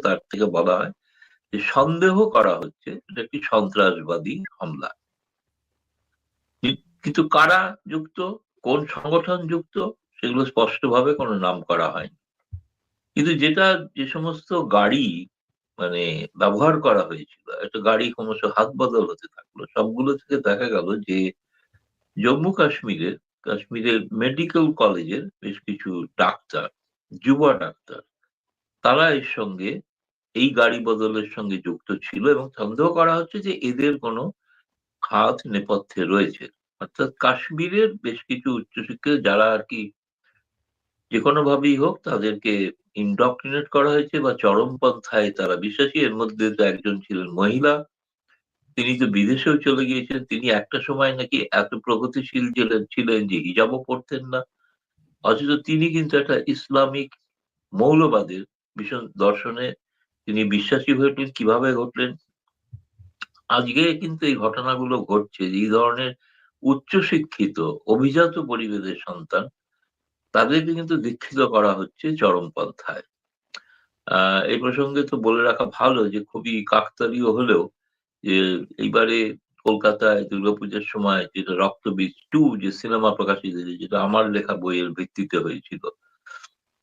তার থেকে বলা হয় যে সন্দেহ করা হচ্ছে এটা একটি সন্ত্রাসবাদী হামলা। কিন্তু কারা যুক্ত, কোন সংগঠন যুক্ত, সেগুলো স্পষ্টভাবে কোনো নাম করা হয়নি। কিন্তু যে সমস্ত গাড়ি মানে ব্যবহার করা হয়েছিল, একটা গাড়ি ক্রমশ হাত বদল হতে থাকলো, সবগুলো থেকে দেখা গেল যে জম্মু কাশ্মীরের মেডিকেল কলেজের বেশ কিছু ডাক্তার, যুবা ডাক্তার, তারা এর সঙ্গে, এই গাড়ি বদলের সঙ্গে যুক্ত ছিল এবং সন্দেহ করা হচ্ছে যে এদের কোনো হাত নেপথ্যে রয়েছে। অর্থাৎ কাশ্মীরের বেশ কিছু উচ্চশিক্ষিত যারা আর কি যে কোনো ভাবেই হোক তাদেরকে ইন্ডক্ট্রিনেট করা হয়েছে বা চরমপন্থায় তারা বিশ্বাসী। এর মধ্যে তো একজন ছিলেন মহিলা, তিনি তো বিদেশেও চলে গিয়েছিলেন। তিনি একটা সময় নাকি এত প্রগতিশীল ছিলেন যে হিজাবও পড়তেন না, অথচ তিনি কিন্তু একটা ইসলামিক মৌলবাদের ভীষণ দর্শনে তিনি বিশ্বাসী হয়ে উঠলেন। কিভাবে ঘটলেন? আজকে কিন্তু এই ঘটনাগুলো ঘটছে যে এই ধরনের উচ্চশিক্ষিত অভিজাত পরিবারের সন্তান, তাদেরকে কিন্তু দীক্ষিত করা হচ্ছে চরমপন্থায়। এই প্রসঙ্গে তো বলে রাখা ভালো যে খুবই কাকতালীয় হলেও যে এইবারে কলকাতায় দুর্গাপূজার সময় যেটা রক্তবীজ 2 যে সিনেমা প্রকাশিত হয়েছে, যেটা আমার লেখা বইয়ের ভিত্তিতে হয়েছিল,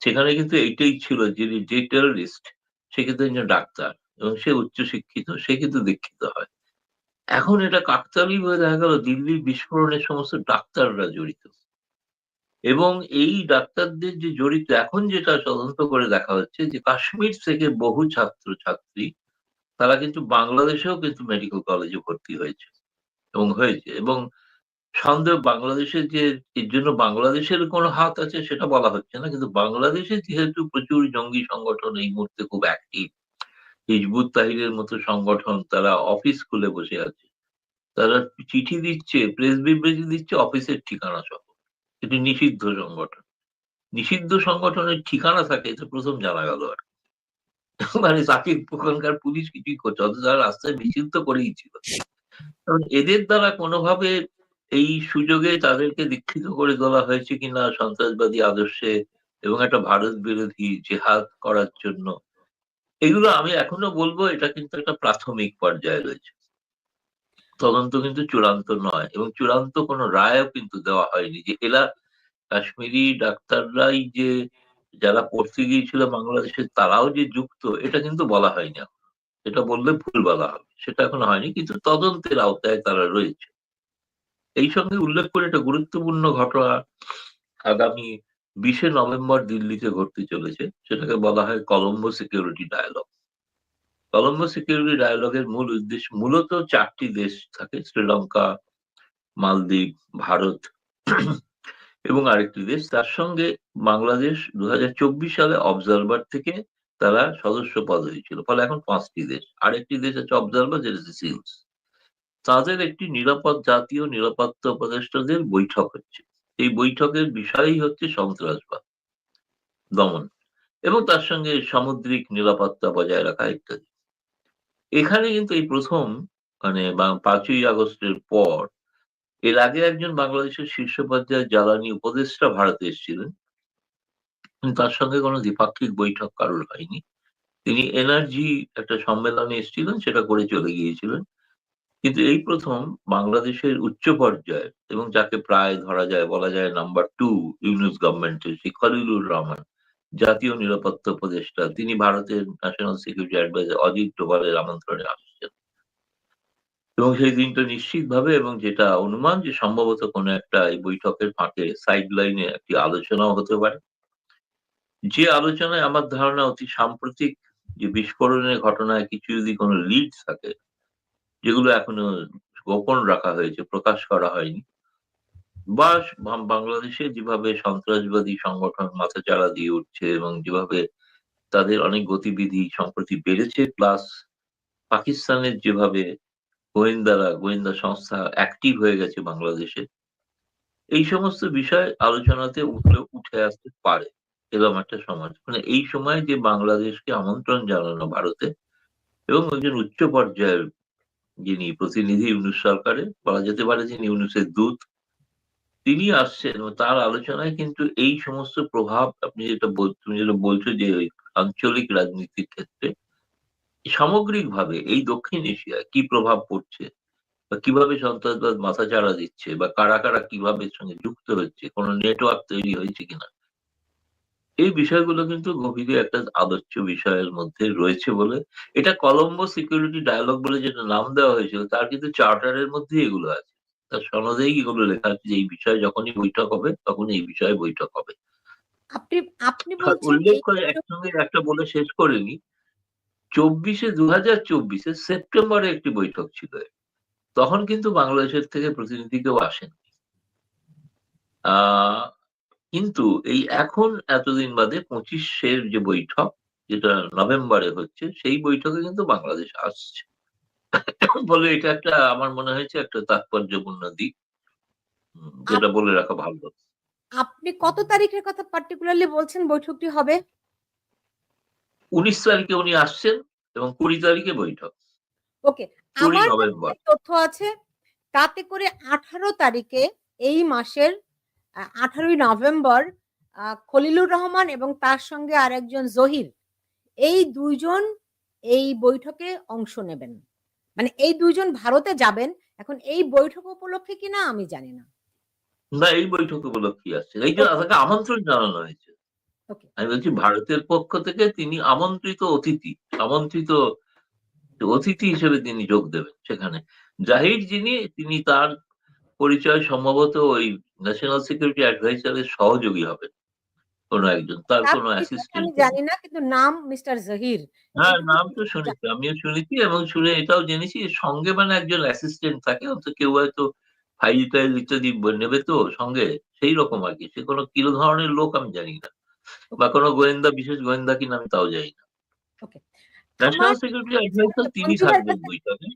সেখানে কিন্তু এইটাই ছিল যে টেররিস্ট সে কিন্তু একজন ডাক্তার এবং সে উচ্চশিক্ষিত, সে কিন্তু দীক্ষিত হয়। এখন এটা কাকতালীয় ভাবে দেখা গেল দিল্লির বিস্ফোরণের সমস্ত ডাক্তাররা জড়িত, এবং এই ডাক্তারদের যে জড়িত, এখন যেটা তদন্ত করে দেখা হচ্ছে যে কাশ্মীর থেকে বহু ছাত্রছাত্রী তারা কিন্তু বাংলাদেশেও কিন্তু মেডিকেল কলেজে ভর্তি হয়েছে এবং সন্দেহ বাংলাদেশের যে এর জন্য বাংলাদেশের কোনো হাত আছে সেটা বলা হচ্ছে না, কিন্তু বাংলাদেশে যেহেতু প্রচুর জঙ্গি সংগঠন এই মুহূর্তে খুব অ্যাক্টিভ, হিজবুত তাহিরের মতো সংগঠন তারা অফিস খুলে বসে আছে, তারা চিঠি দিচ্ছে, প্রেস বিবৃতি দিচ্ছে অফিসের ঠিকানা সহ। এটি নিষিদ্ধ সংগঠন। নিষিদ্ধ সংগঠনের ঠিকানা থাকে এটা প্রথম জানা গেল আর কি। মানে তাকে ওখানকার পুলিশ কিছুই করছে, অথচ তারা রাস্তায় মিছিল তো করেই ছিল। কারণ এদের দ্বারা কোনোভাবে এই সুযোগে তাদেরকে দীক্ষিত করে তোলা হয়েছে কিনা সন্ত্রাসবাদী আদর্শে এবং একটা ভারত বিরোধী জেহাদ করার জন্য, এগুলো আমি এখনো বলবো এটা কিন্তু একটা প্রাথমিক পর্যায়ে রয়েছে। তদন্ত কিন্তু চূড়ান্ত নয় এবং চূড়ান্ত কোনো রায়ও কিন্তু দেওয়া হয়নি যে এরা কাশ্মীরি ডাক্তাররাই যে যারা পড়তে গিয়েছিল বাংলাদেশে তারাও যে যুক্ত, এটা কিন্তু বলা হয়নি এখনো। এটা বললে ভুল বলা হবে, সেটা এখনো হয়নি, কিন্তু তদন্তের আওতায় তারা রয়েছে। এই সঙ্গে উল্লেখ করে একটা গুরুত্বপূর্ণ ঘটনা আগামী 20শে নভেম্বর দিল্লিতে ঘটতে চলেছে, সেটাকে বলা হয় Colombo security dialogue. Colombo security ডায়ালগের মূল উদ্দেশ্য মূলত 4টি দেশ থাকে, শ্রীলঙ্কা, মালদ্বীপ, ভারত এবং আরেকটি দেশ, তার সঙ্গে বাংলাদেশ 2024 সালে অবজারভার থেকে তারা সদস্য পদ হয়েছিল, ফলে এখন 5টি দেশ, আরেকটি দেশ আছে অবজারভার যেটা সিলস। তাদের একটি জাতীয় নিরাপত্তা উপদেষ্টাদের বৈঠক হচ্ছে। এই বৈঠকের বিষয়ই হচ্ছে সন্ত্রাসবাদ দমন এবং তার সঙ্গে সামুদ্রিক নিরাপত্তা বজায় রাখা ইত্যাদি। এখানে কিন্তু এই প্রথম, মানে 5ই আগস্টের পর, এর আগে একজন বাংলাদেশের শীর্ষ পর্যায়ের জ্বালানি উপদেষ্টা ভারতে এসেছিলেন, কিন্তু তার সঙ্গে কোনো দ্বিপাক্ষিক বৈঠক কারোর হয়নি। তিনি এনার্জি একটা সম্মেলনে এসেছিলেন, সেটা করে চলে গিয়েছিলেন। কিন্তু এই প্রথম বাংলাদেশের উচ্চ পর্যায়ে এবং যাকে প্রায় ধরা যায়, বলা যায় নাম্বার 2 ইউনূস গভর্নমেন্টের, সেই খলিলুর রহমান, জাতীয় নিরাপত্তা উপদেষ্টা, তিনি ভারতের ন্যাশনাল সিকিউরিটি অ্যাডভাইজার অজিত ডোভালের আমন্ত্রণে আসছেন এবং সেই দিনটা নিশ্চিতভাবে, এবং যেটা অনুমান যে সম্ভবত কোনো একটা এই বৈঠকের ফাঁকে সাইড লাইনে একটি আলোচনাও হতে পারে, যে আলোচনায় আমার ধারণা অতি সাম্প্রতিক যে বিস্ফোরণের ঘটনায় কিছু যদি কোনো লিড থাকে, যেগুলো এখনো গোপন রাখা হয়েছে, প্রকাশ করা হয়নি, বা বাংলাদেশে যেভাবে সন্ত্রাসবাদী সংগঠন মাথাচাড়া দিয়ে উঠছে এবং যেভাবে তাদের অনেক গতিবিধি সম্প্রতি বেড়েছে, প্লাস পাকিস্তানের যেভাবে গোয়েন্দা সংস্থা অ্যাক্টিভ হয়ে গেছে বাংলাদেশে, এই সমস্ত বিষয় আলোচনাতে উঠে আসতে পারে এরকম একটা সমাজ। মানে এই সময় যে বাংলাদেশকে আমন্ত্রণ জানানো ভারতে, এবং একজন উচ্চ পর্যায়ের যিনি প্রতিনিধি ইউনূস সরকারে, বলা যেতে পারে যিনি ইউনূসের দূত, তিনি আসছেন এবং তার আলোচনায় কিন্তু এই সমস্ত প্রভাব, তুমি যেটা বলছো যে ওই আঞ্চলিক রাজনীতির ক্ষেত্রে সামগ্রিকভাবে এই দক্ষিণ এশিয়ায় কি প্রভাব পড়ছে, বা কিভাবে সন্ত্রাসবাদ মাথাচাড়া দিচ্ছে, বা কারা কারা কিভাবে এর সঙ্গে যুক্ত হচ্ছে, কোনো নেটওয়ার্ক তৈরি হয়েছে কিনা, এই বিষয়গুলো কিন্তু গভীরে একটা আলোচ্য বিষয়ের মধ্যে রয়েছে বলে, এটা কলম্বো সিকিউরিটি ডায়ালগ বলে যেটা নাম দেওয়া হয়েছিল, তার কিন্তু চার্টারের মধ্যে এগুলো আছে। তার সনদেই এগুলো লেখা আছে যে এই বিষয়ে যখনই বৈঠক হবে তখনই এই বিষয়ে বৈঠক হবে। আপনি আপনি আর বলছেন উল্লেখ এই করে একসঙ্গে একটা বলে শেষ করিনি, 2024 সেপ্টেম্বরে একটি বৈঠক ছিল, তখন কিন্তু বাংলাদেশের থেকে প্রতিনিধি কেউ আসেন। আহ কিন্তু এই এখন এতদিন বাদে 25-এর যে বৈঠক, যেটা নভেম্বরে হচ্ছে, সেই বৈঠকে কিন্তু বাংলাদেশ আসছে বলে এটা একটা আমার মনে হয়েছে একটা তাৎপর্যপূর্ণ দিক, যেটা আপ- বলে রাখা ভালো। আপনি কত তারিখের কথা পার্টিকুলারলি বলছেন বৈঠকটি হবে? 19 তারিখে উনি আসছেন এবং 20 তারিখে বৈঠক। ওকে, 20 আমার নভেম্বর তথ্য আছে তাতে করে 18 তারিখে এই মাসের 18ই নভেম্বর খলিলুর রহমান এবং তার সঙ্গে আরেকজন জহির, এই দুইজন এই বৈঠকে অংশ নেবেন। মানে এই দুইজন ভারতে যাবেন। এখন এই বৈঠক উপলক্ষে কিনা আমি জানি না। না, এই বৈঠক উপলক্ষে আসছেন, এই যে তাকে আমন্ত্রণ জানানো হয়েছে। ওকে, আমি বলছি ভারতের পক্ষ থেকে তিনি আমন্ত্রিত অতিথি, আমন্ত্রিত অতিথি হিসেবে তিনি যোগ দেবেন সেখানে। জাহির তিনি তার পরিচয় সম্ভবত ওই ন্যাশনাল সিকিউরিটি অ্যাডভাইজারের সহযোগী হবেন, কোন একজন, তার তার কোনো পরিচয় আমি অ্যাসিস্ট্যান্ট জানি হবে। না, কিন্তু নাম মিস্টার জহির হ্যাঁ, এইটুকু নাম তো শুনেছি, আমিও শুনেছি, এবং শুনে এটাও জেনেছি এর সঙ্গে মানে একজন অ্যাসিস্ট্যান্ট থাকে, অন্তত কেউ হয়তো ফাইল টাইল ইত্যাদি নেবে তো সঙ্গে, সেই রকম আর কি। সে কোনো কি ধরনের লোক আমি জানি না, বা ওকে কোনো গোয়েন্দা, বিশেষ গোয়েন্দা কিনা আমি তাও জানি না। ওকে ন্যাশনাল আমার সিকিউরিটি অ্যাডভাইজার তিনি মঞ্জু ভাইয়ের থাকবেন কাছে, বৈঠকে।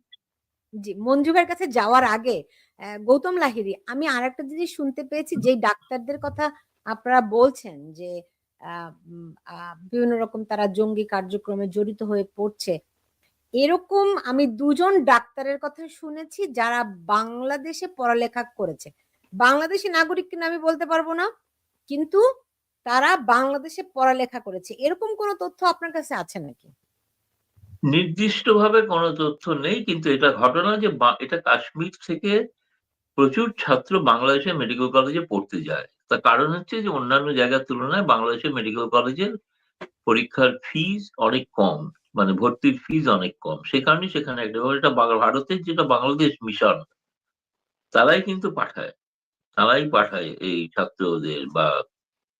জি মঞ্জু ভাইয়ের কাছে যাওয়ার আগে গৌতম লাহিড়ী, আমি আর একটা জিনিস শুনতে পেয়েছি, যে ডাক্তারদের কথা আপনারা বলছেন যে বিভিন্ন রকম তারা জঙ্গি কার্যক্রমে জড়িত হয়ে পড়ছে, এরকম আমি দুজন ডাক্তারের কথা শুনেছি যারা বাংলাদেশে পড়ালেখা করেছে। বাংলাদেশি নাগরিক কিনা আমি বলতে পারবো না, কিন্তু তারা বাংলাদেশে পড়ালেখা করেছে। এরকম কোনো তথ্য আপনার কাছে আছে নাকি? নির্দিষ্টভাবে কোনো তথ্য নেই, কিন্তু এটা ঘটনা যে এটা কাশ্মীর থেকে প্রচুর ছাত্র বাংলাদেশে মেডিকেল কলেজে পড়তে যায়। তার কারণ হচ্ছে যে অন্যান্য জায়গার তুলনায় বাংলাদেশের মেডিকেল কলেজের পরীক্ষার ফিস অনেক কম, মানে ভর্তির ফিস অনেক কম। সে কারণে সেখানে একটা, এবং এটা ভারতের যেটা বাংলাদেশ মিশন, তারাই কিন্তু পাঠায়, তারাই পাঠায় এই ছাত্রদের বা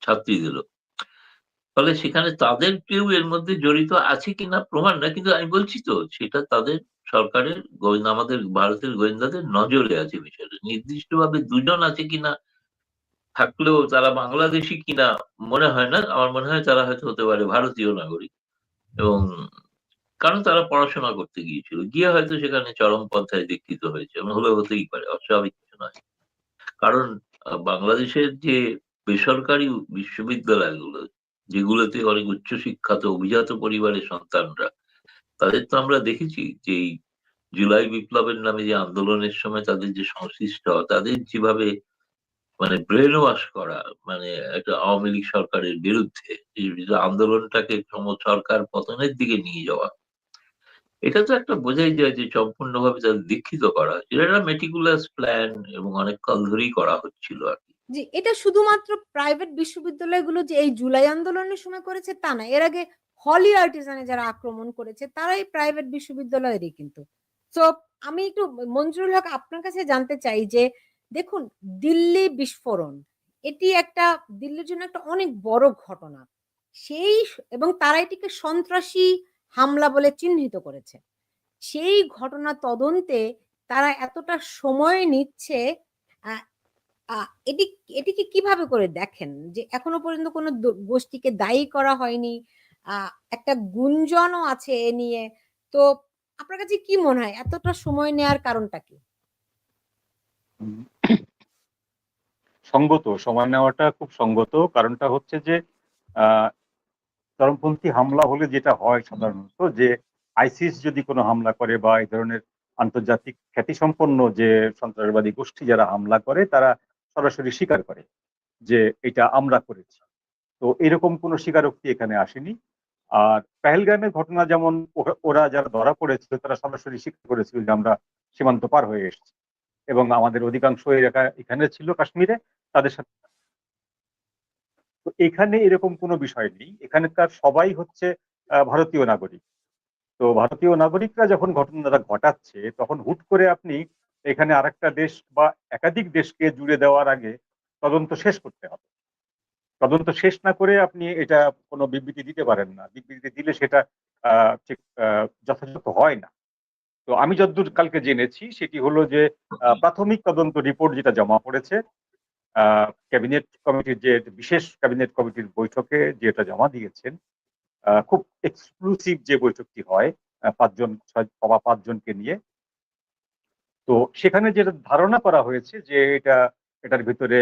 ছাত্রীদেরও। ফলে সেখানে তাদের কেউ এর মধ্যে জড়িত আছে কিনা প্রমাণ না, কিন্তু আমি বলছি তো সেটা তাদের সরকারের গোয়েন্দা, আমাদের ভারতের গোয়েন্দাদের নজরে আছে বিষয়টা। নির্দিষ্টভাবে দুজন আছে কিনা, থাকলেও তারা বাংলাদেশি কিনা মনে হয় না, আমার মনে হয় তারা হয়তো হতে পারে ভারতীয় নাগরিক। এবং কারণ তারা পড়াশোনা করতে গিয়েছিল, গিয়ে হয়তো সেখানে চরমপন্থায় দীক্ষিত হয়েছে, হলেও হতেই পারে, অস্বাভাবিক কিছু নয়। কারণ বাংলাদেশের যে বেসরকারি বিশ্ববিদ্যালয়গুলো, যেগুলোতে অনেক উচ্চশিক্ষাত অভিজাত পরিবারের সন্তানরা, তাদের তো আমরা দেখেছি যে এই জুলাই বিপ্লবের নামে যে আন্দোলনের সময় তাদের যে সংশ্লিষ্ট হওয়া, তাদের যেভাবে মানে ব্রেন ওয়াশ করা, মানে একটা আওয়ামী লীগ সরকারের বিরুদ্ধে এই যে আন্দোলনটাকে সরকার পতনের দিকে নিয়ে যাওয়া, এটা তো একটা বোঝাই যায় যে সম্পূর্ণভাবে তাদের দীক্ষিত করা হয়েছিল। এটা মেটিকুলাস প্ল্যান এবং অনেক কাল ধরেই করা হচ্ছিল আর কি। জি, এটা শুধুমাত্র প্রাইভেট বিশ্ববিদ্যালয়গুলো যে এই জুলাই আন্দোলনের সময় করেছে তা না, এর আগে হলি আর্টিজানে যারা আক্রমণ করেছে তারাই প্রাইভেট বিশ্ববিদ্যালয়েরই কিন্তু। তো আমি একটু মঞ্জুরুল হক আপনার কাছে জানতে চাই যে দেখুন, দিল্লি বিস্ফোরণ এটি একটা দিল্লির জন্য একটা অনেক বড় ঘটনা, সেই এবং তারা এটিকে সন্ত্রাসী হামলা বলে চিহ্নিত করেছে। সেই ঘটনা তদন্তে তারা এতটা সময় নিচ্ছে, এটি এটিকে কিভাবে করে দেখেন যে এখনো পর্যন্ত কোনো গোষ্ঠীকে দায়ী করা হয়নি, একটা গুঞ্জনও আছে এ নিয়ে। তো আপনার কাছে কি মনে হয় এতটা সময় নেয়ার কারণটা কি? সঙ্গত, সময় নেওয়াটা খুব সঙ্গত। কারণটা হচ্ছে যে আহ চরমপন্থী হামলা হলে যেটা হয় সাধারণত, যে আইসিস যদি কোনো হামলা করে বা এই ধরনের আন্তর্জাতিক খ্যাতিসম্পন্ন যে সন্ত্রাসবাদী গোষ্ঠী যারা হামলা করে, তারা সরাসরি স্বীকার করে যে এটা আমরা করেছি। তো এরকম কোনো স্বীকারোক্তি এখানে আসেনি। আর পেহেলগামের ঘটনা যেমন ওরা যারা ধরা পড়েছিল তারা সরাসরি স্বীকার করেছিল যে আমরা সীমান্ত পার হয়ে এসেছি এবং আমাদের অধিকাংশ এলাকা এখানে ছিল কাশ্মীরে, তাদের সাথে। তো এখানে এরকম কোনো বিষয় নেই, এখানকার সবাই হচ্ছে ভারতীয় নাগরিক। তো ভারতীয় নাগরিকরা যখন ঘটনাটা ঘটাচ্ছে তখন হুট করে আপনি এখানে আরেকটা দেশ বা একাধিক দেশকে জুড়ে দেওয়ার আগে তদন্ত শেষ করতে হবে। তদন্ত শেষ না করে আপনি এটা কোনো বিবৃতি দিতে পারেন না, বিবৃতি দিলে সেটা ঠিক যথাযথ হয় না। তো আমি যতদূর কালকে জেনেছি সেটি হলো যে প্রাথমিক তদন্ত রিপোর্ট যেটা জমা পড়েছে ক্যাবিনেট কমিটির, যে বিশেষ ক্যাবিনেট কমিটির বৈঠকে যেটা জমা দিয়েছেন, খুব এক্সক্লুসিভ যে বৈঠকটি হয় 5 জনকে নিয়ে, তো সেখানে যেটা ধারণা করা হয়েছে যে এটার ভিতরে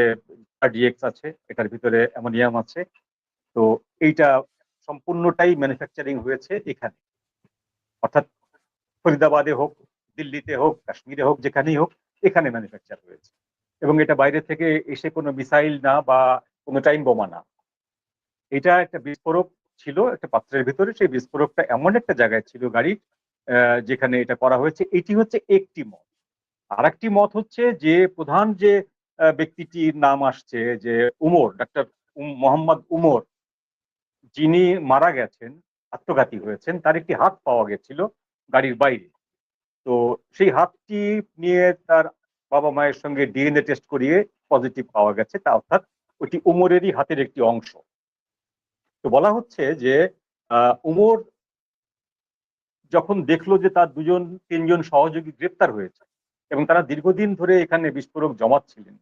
আরডিএক্স আছে, এটার ভিতরে অ্যামোনিয়াম আছে। তো এইটা সম্পূর্ণটাই ম্যানুফ্যাকচারিং হয়েছে এখানে, অর্থাৎ ফরিদাবাদে হোক, দিল্লিতে হোক, কাশ্মীরে হোক, যেখানেই হোক, এখানে ম্যানুফ্যাকচার হয়েছে। এবং এটা বাইরে থেকে এসে কোনো মিসাইল না বা কোনো টাইম বোমা না, এটা একটা বিস্ফোরক ছিল একটা পাত্রের ভিতরে। সেই বিস্ফোরকটা এমন একটা জায়গায় ছিল গাড়ির যেখানে এটা করা হয়েছে। এটি হচ্ছে একটি মত। আর একটি মত হচ্ছে যে প্রধান যে ব্যক্তিটির নাম আসছে, যে উমর, ডাক্তার মোহাম্মদ উমর, যিনি মারা গেছেন, আত্মঘাতী হয়েছেন, তার একটি হাত পাওয়া গেছিল গাড়ির বাইরে। তো সেই হাতটি নিয়ে তার বাবা মায়ের সঙ্গে ডিএনএ টেস্ট করিয়ে পজিটিভ পাওয়া গেছে, তা অর্থাৎ ওটি উমরেরই হাতের একটি অংশ। তো বলা হচ্ছে যে উমর যখন দেখলো যে তার 2-3 জন সহযোগী গ্রেপ্তার হয়েছে এবং তারা দীর্ঘদিন ধরে এখানে বিস্ফোরক জমাচ্ছিলেন,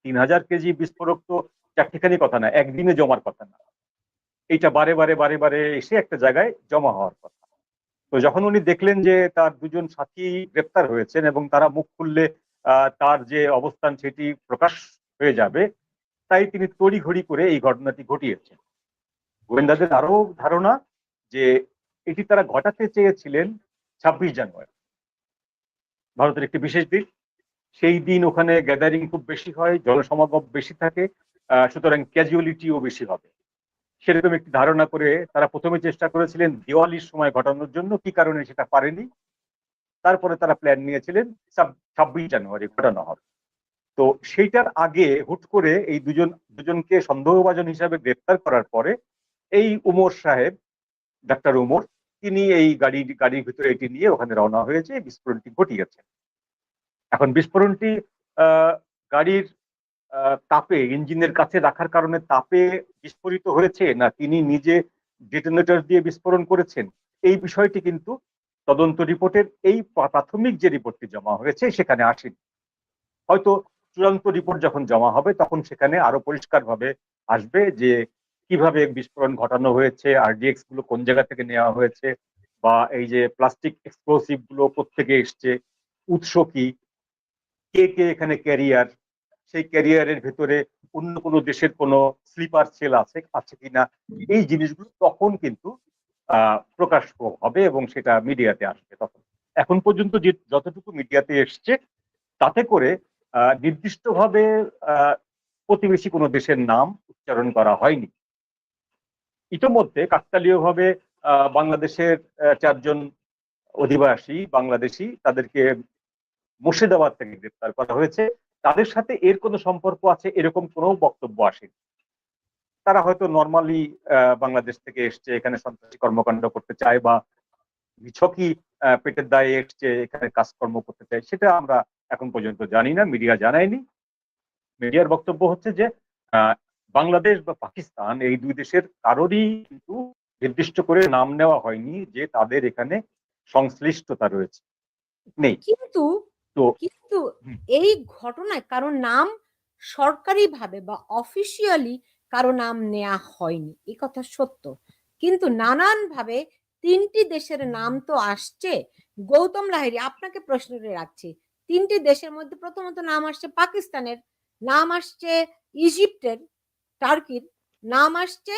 3000 কেজি বিস্ফোরক তো চারটিখানি কথা না, একদিনে জমার কথা না, এইটা বারে বারে বারে বারে এসে একটা জায়গায় জমা হওয়ার কথা। তো যখন উনি দেখলেন যে তার 2 জন সাথী গ্রেপ্তার হয়েছেন এবং তারা মুখ খুললে তার যে অবস্থান সেটি প্রকাশ হয়ে যাবে, তাই তিনি তড়িঘড়ি করে এই ঘটনাটি ঘটিয়েছেন। গোয়েন্দাদের আরো ধারণা যে এটি তারা ঘটাতে চেয়েছিলেন 26 জানুয়ারি, ভারতের একটি বিশেষ দিন। সেই দিন ওখানে গ্যাদারিং খুব বেশি হয়, জনসমাগম বেশি থাকে, সুতরাং ক্যাজুয়ালিটিও বেশি হবে, সেরকম একটি ধারণা করে তারা প্রথমে চেষ্টা করেছিলেন দিওয়ালির সময় ঘটানোর জন্য। কি কারণে সেটা পারেনি, তারপরে তারা প্ল্যান নিয়েছিলেন 26 জানুয়ারি ঘটানো হবে। তো সেইটার আগে হুট করে এই দুজনকে সন্দেহভাজন হিসাবে গ্রেপ্তার করার পরে এই উমর সাহেব, ডাক্তার উমর, তিনি এই গাড়ির ভিতরে এটি নিয়ে ওখানে রওনা হয়েছে, বিস্ফোরণটি ঘটিয়েছে। এখন বিস্ফোরণটি গাড়ির তাপে, ইঞ্জিনের কাছে রাখার কারণে তাপে বিস্ফোরিত হয়েছে না তিনি নিজে ডেটোনেটর দিয়ে বিস্ফোরণ করেছেন, এই বিষয়টি কিন্তু তদন্ত রিপোর্টের এই প্রাথমিক যে রিপোর্টটি জমা হয়েছে সেখানে আসেনি। হয়তো চূড়ান্ত রিপোর্ট যখন জমা হবে তখন সেখানে আরো পরিষ্কারভাবে আসবে যে কিভাবে বিস্ফোরণ ঘটানো হয়েছে, আরডিএক্স গুলো কোন জায়গা থেকে নেওয়া হয়েছে, বা এই যে প্লাস্টিক এক্সপ্লোসিভ গুলো কোত্থেকে এসছে, উৎস কি, কে কে এখানে ক্যারিয়ার, সেই ক্যারিয়ারের ভেতরে অন্য কোনো দেশের কোনো স্লিপার সেল আছে কিনা, এই জিনিসগুলো তখন কিন্তু প্রকাশ হবে এবং সেটা মিডিয়াতে আসবে তখন। এখন পর্যন্ত যে যতটুকু মিডিয়াতে এসছে তাতে করে নির্দিষ্টভাবে প্রতিবেশী কোনো দেশের নাম উচ্চারণ করা হয়নি। ইতোমধ্যে কাকতালীয়ভাবে বাংলাদেশের 4 জন অধিবাসী বাংলাদেশি, তাদেরকে মুর্শিদাবাদ থেকে গ্রেপ্তার করা হয়েছে। তাদের সাথে এর কোনো সম্পর্ক আছে এরকম কোনো বক্তব্য আসেনি। তারা হয়তো নর্মালি বাংলাদেশ থেকে এসছে, এখানে সন্ত্রাসী কর্মকাণ্ড করতে চায়, বা নিছকই পেটের দায়ে এসছে এখানে কাজকর্ম করতে চায়, সেটা আমরা এখন পর্যন্ত জানি না, মিডিয়া জানায়নি। মিডিয়ার বক্তব্য হচ্ছে যে বাংলাদেশ বা পাকিস্তান এই দুই দেশের কারোরই কিন্তু নির্দিষ্ট করে নাম নেওয়া হয়নি যে তাদের এখানে সংশ্লিষ্টতা রয়েছে, নেই। কিন্তু তো কিন্তু এই ঘটনায় কারো নাম সরকারিভাবে বা অফিসিয়ালি কারো নাম নেওয়া হয়নি, এই কথা সত্য। কিন্তু নানানভাবে 3টি দেশের নাম তো আসছে। গৌতম লাহিড়ী, আপনাকে প্রশ্ন রাখছি, 3টি দেশের মধ্যে প্রথমত নাম আসছে পাকিস্তানের, নাম আসছে ইজিপ্টের, টার্কির, নাম আসছে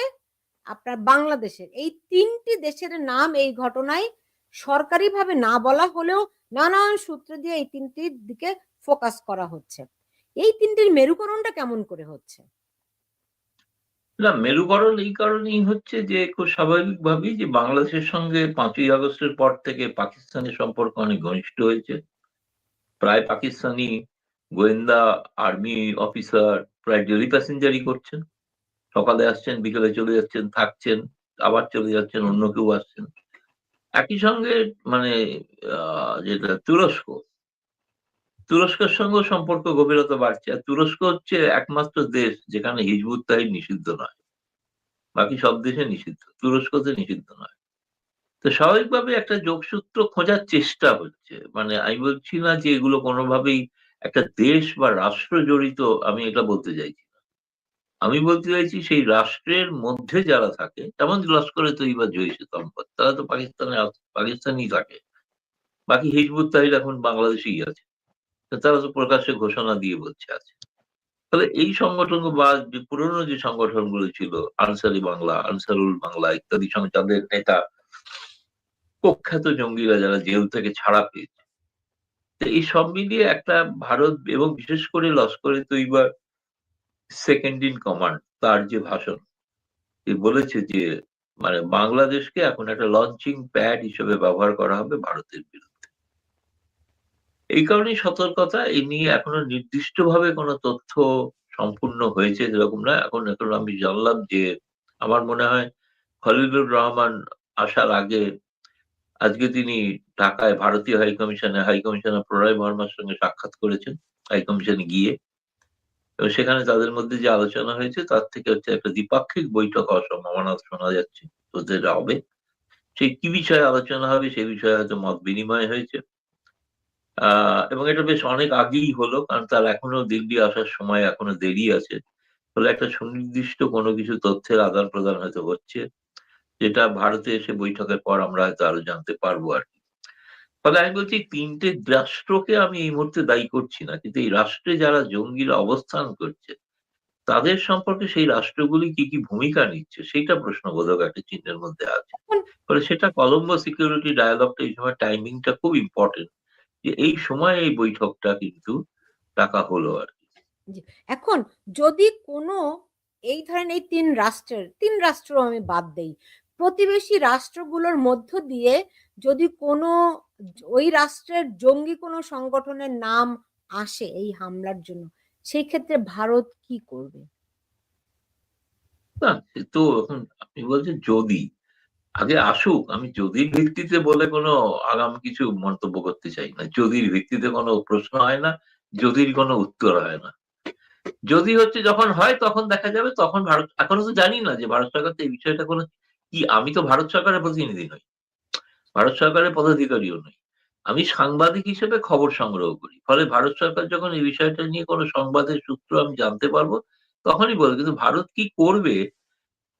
আপনার বাংলাদেশের। এই 3টি দেশের নাম এই ঘটনায় সরকারিভাবে না বলা হলেও নানান সূত্র দিয়ে এই 3টির দিকে ফোকাস করা হচ্ছে। এই 3টির মেরুকরণটা কেমন করে হচ্ছে? না, মেরুকরণ এই কারণেই হচ্ছে যে খুব স্বাভাবিকভাবেই যে বাংলাদেশের সঙ্গে 5ই আগস্টের পর থেকে পাকিস্তানের সম্পর্ক অনেক ঘনিষ্ঠ হয়েছে। প্রায় পাকিস্তানি গোয়েন্দা আর্মি অফিসার প্রায় ডেলি প্যাসেঞ্জারই করছেন। সকালে আসছেন, বিকেলে চলে যাচ্ছেন, থাকছেন, আবার চলে যাচ্ছেন, অন্য কেউ আসছেন। একই সঙ্গে মানে যেটা তুরস্কের সঙ্গেও সম্পর্ক গভীরতা বাড়ছে। আর তুরস্ক হচ্ছে একমাত্র দেশ যেখানে হিজবুত তাহরির নিষিদ্ধ নয়। বাকি সব দেশে নিষিদ্ধ, তুরস্কতে নিষিদ্ধ নয়। তো স্বাভাবিকভাবে একটা যোগসূত্র খোঁজার চেষ্টা হচ্ছে। মানে আমি বলছি না যে এগুলো কোনোভাবেই একটা দেশ বা রাষ্ট্র জড়িত, আমি এটা বলতে চাইছি না। আমি বলতে চাইছি সেই রাষ্ট্রের মধ্যে যারা থাকে, যেমন লস্করে তৈবা জইশ-ই মোহাম্মদ, তারা তো পাকিস্তানেই থাকে। বাকি হিজবুত তাহরির এখন বাংলাদেশেই আছে। তো তারা তো প্রকাশ্যে ঘোষণা দিয়ে বলছে আছে। তাহলে এই সংগঠন বা যে পুরনো যে সংগঠনগুলো ছিল, আনসারি বাংলা, আনসারুল বাংলা ইত্যাদি তাদের নেতা কুখ্যাত জঙ্গিরা যারা জেল থেকে ছাড়া পেয়েছে। তো এই সব মিলিয়ে একটা ভারত এবং বিশেষ করে লস্করে তৈবার সেকেন্ড ইন কমান্ড, তার যে ভাষণ, সে বলেছে যে মানে বাংলাদেশকে এখন একটা লঞ্চিং প্যাড হিসেবে ব্যবহার করা হবে ভারতের বিরুদ্ধে। এই কারণেই সতর্কতা। এই নিয়ে এখনো নির্দিষ্টভাবে কোনো তথ্য সম্পূর্ণ হয়েছে এরকম না। এখন এখন আমি জানলাম যে আমার মনে হয় খলিলুর রহমান আসার আগে আজকে তিনি ঢাকায় ভারতীয় হাই কমিশনার প্রণয় বর্মার সঙ্গে সাক্ষাৎ করেছেন হাই কমিশনে গিয়ে। এবং সেখানে তাদের মধ্যে যে আলোচনা হয়েছে তার থেকে হচ্ছে একটা দ্বিপাক্ষিক বৈঠক হওয়ার সম্ভাবনা শোনা যাচ্ছে, ওদের হবে। সেই কি বিষয়ে আলোচনা হবে সে বিষয়ে হয়তো মত বিনিময় হয়েছে। এবং এটা বেশ অনেক আগেই হলো, কারণ তার এখনো দিল্লি আসার সময় এখনো দেরি আছে। ফলে একটা সুনির্দিষ্ট কোনো কিছু তথ্যের আদান প্রদান হয়তো হচ্ছে, যেটা ভারতে এসে বৈঠকের পর আমরা হয়তো আরো জানতে পারবো আর কি। ফলে আমি বলছি ৩টে রাষ্ট্রকে আমি এই মুহূর্তে দায়ী করছি না, কিন্তু এই রাষ্ট্রে যারা জঙ্গিরা অবস্থান করছে তাদের সম্পর্কে সেই রাষ্ট্রগুলি কি কি ভূমিকা নিচ্ছে সেইটা প্রশ্নবোধক একটা চিহ্নের মধ্যে আছে। এখন ফলে সেটা কলম্বো সিকিউরিটি ডায়ালগটা এই সময় টাইমিংটা খুব ইম্পর্টেন্ট, যে এই সময় এই বৈঠকটা কিন্তু ডাকা হলো আর কি। জি, এখন যদি কোনো এই ধরেন এই তিন রাষ্ট্র আমি বাদ দেই, প্রতিবেশী রাষ্ট্রগুলোর মধ্য দিয়ে যদি কোনো ওই রাষ্ট্রের জঙ্গি কোনো সংগঠনের নাম আসে এই হামলার জন্য, সেই ক্ষেত্রে ভারত কি করবে? না, সে তো এখন আপনি বলছেন যদি আগে আসুক, আমি যদির ভিত্তিতে বলে কোনো আগাম কিছু মন্তব্য করতে চাই না। যদির ভিত্তিতে কোনো প্রশ্ন হয় না, যদির কোনো উত্তর হয় না। যদি হচ্ছে যখন হয় তখন দেখা যাবে, তখন ভারত, এখনো তো জানি না যে ভারত সরকার তো এই বিষয়টা কোনো কি, আমি তো ভারত সরকারের প্রতিনিধি নই, ভারত সরকারের পদাধিকারীও নই। আমি সাংবাদিক হিসেবে খবর সংগ্রহ করি। ফলে ভারত সরকার যখন এই বিষয়টা নিয়ে কোনো সংবাদের সূত্র আমি জানতে পারবো তখনই বলবো। কিন্তু ভারত কি করবে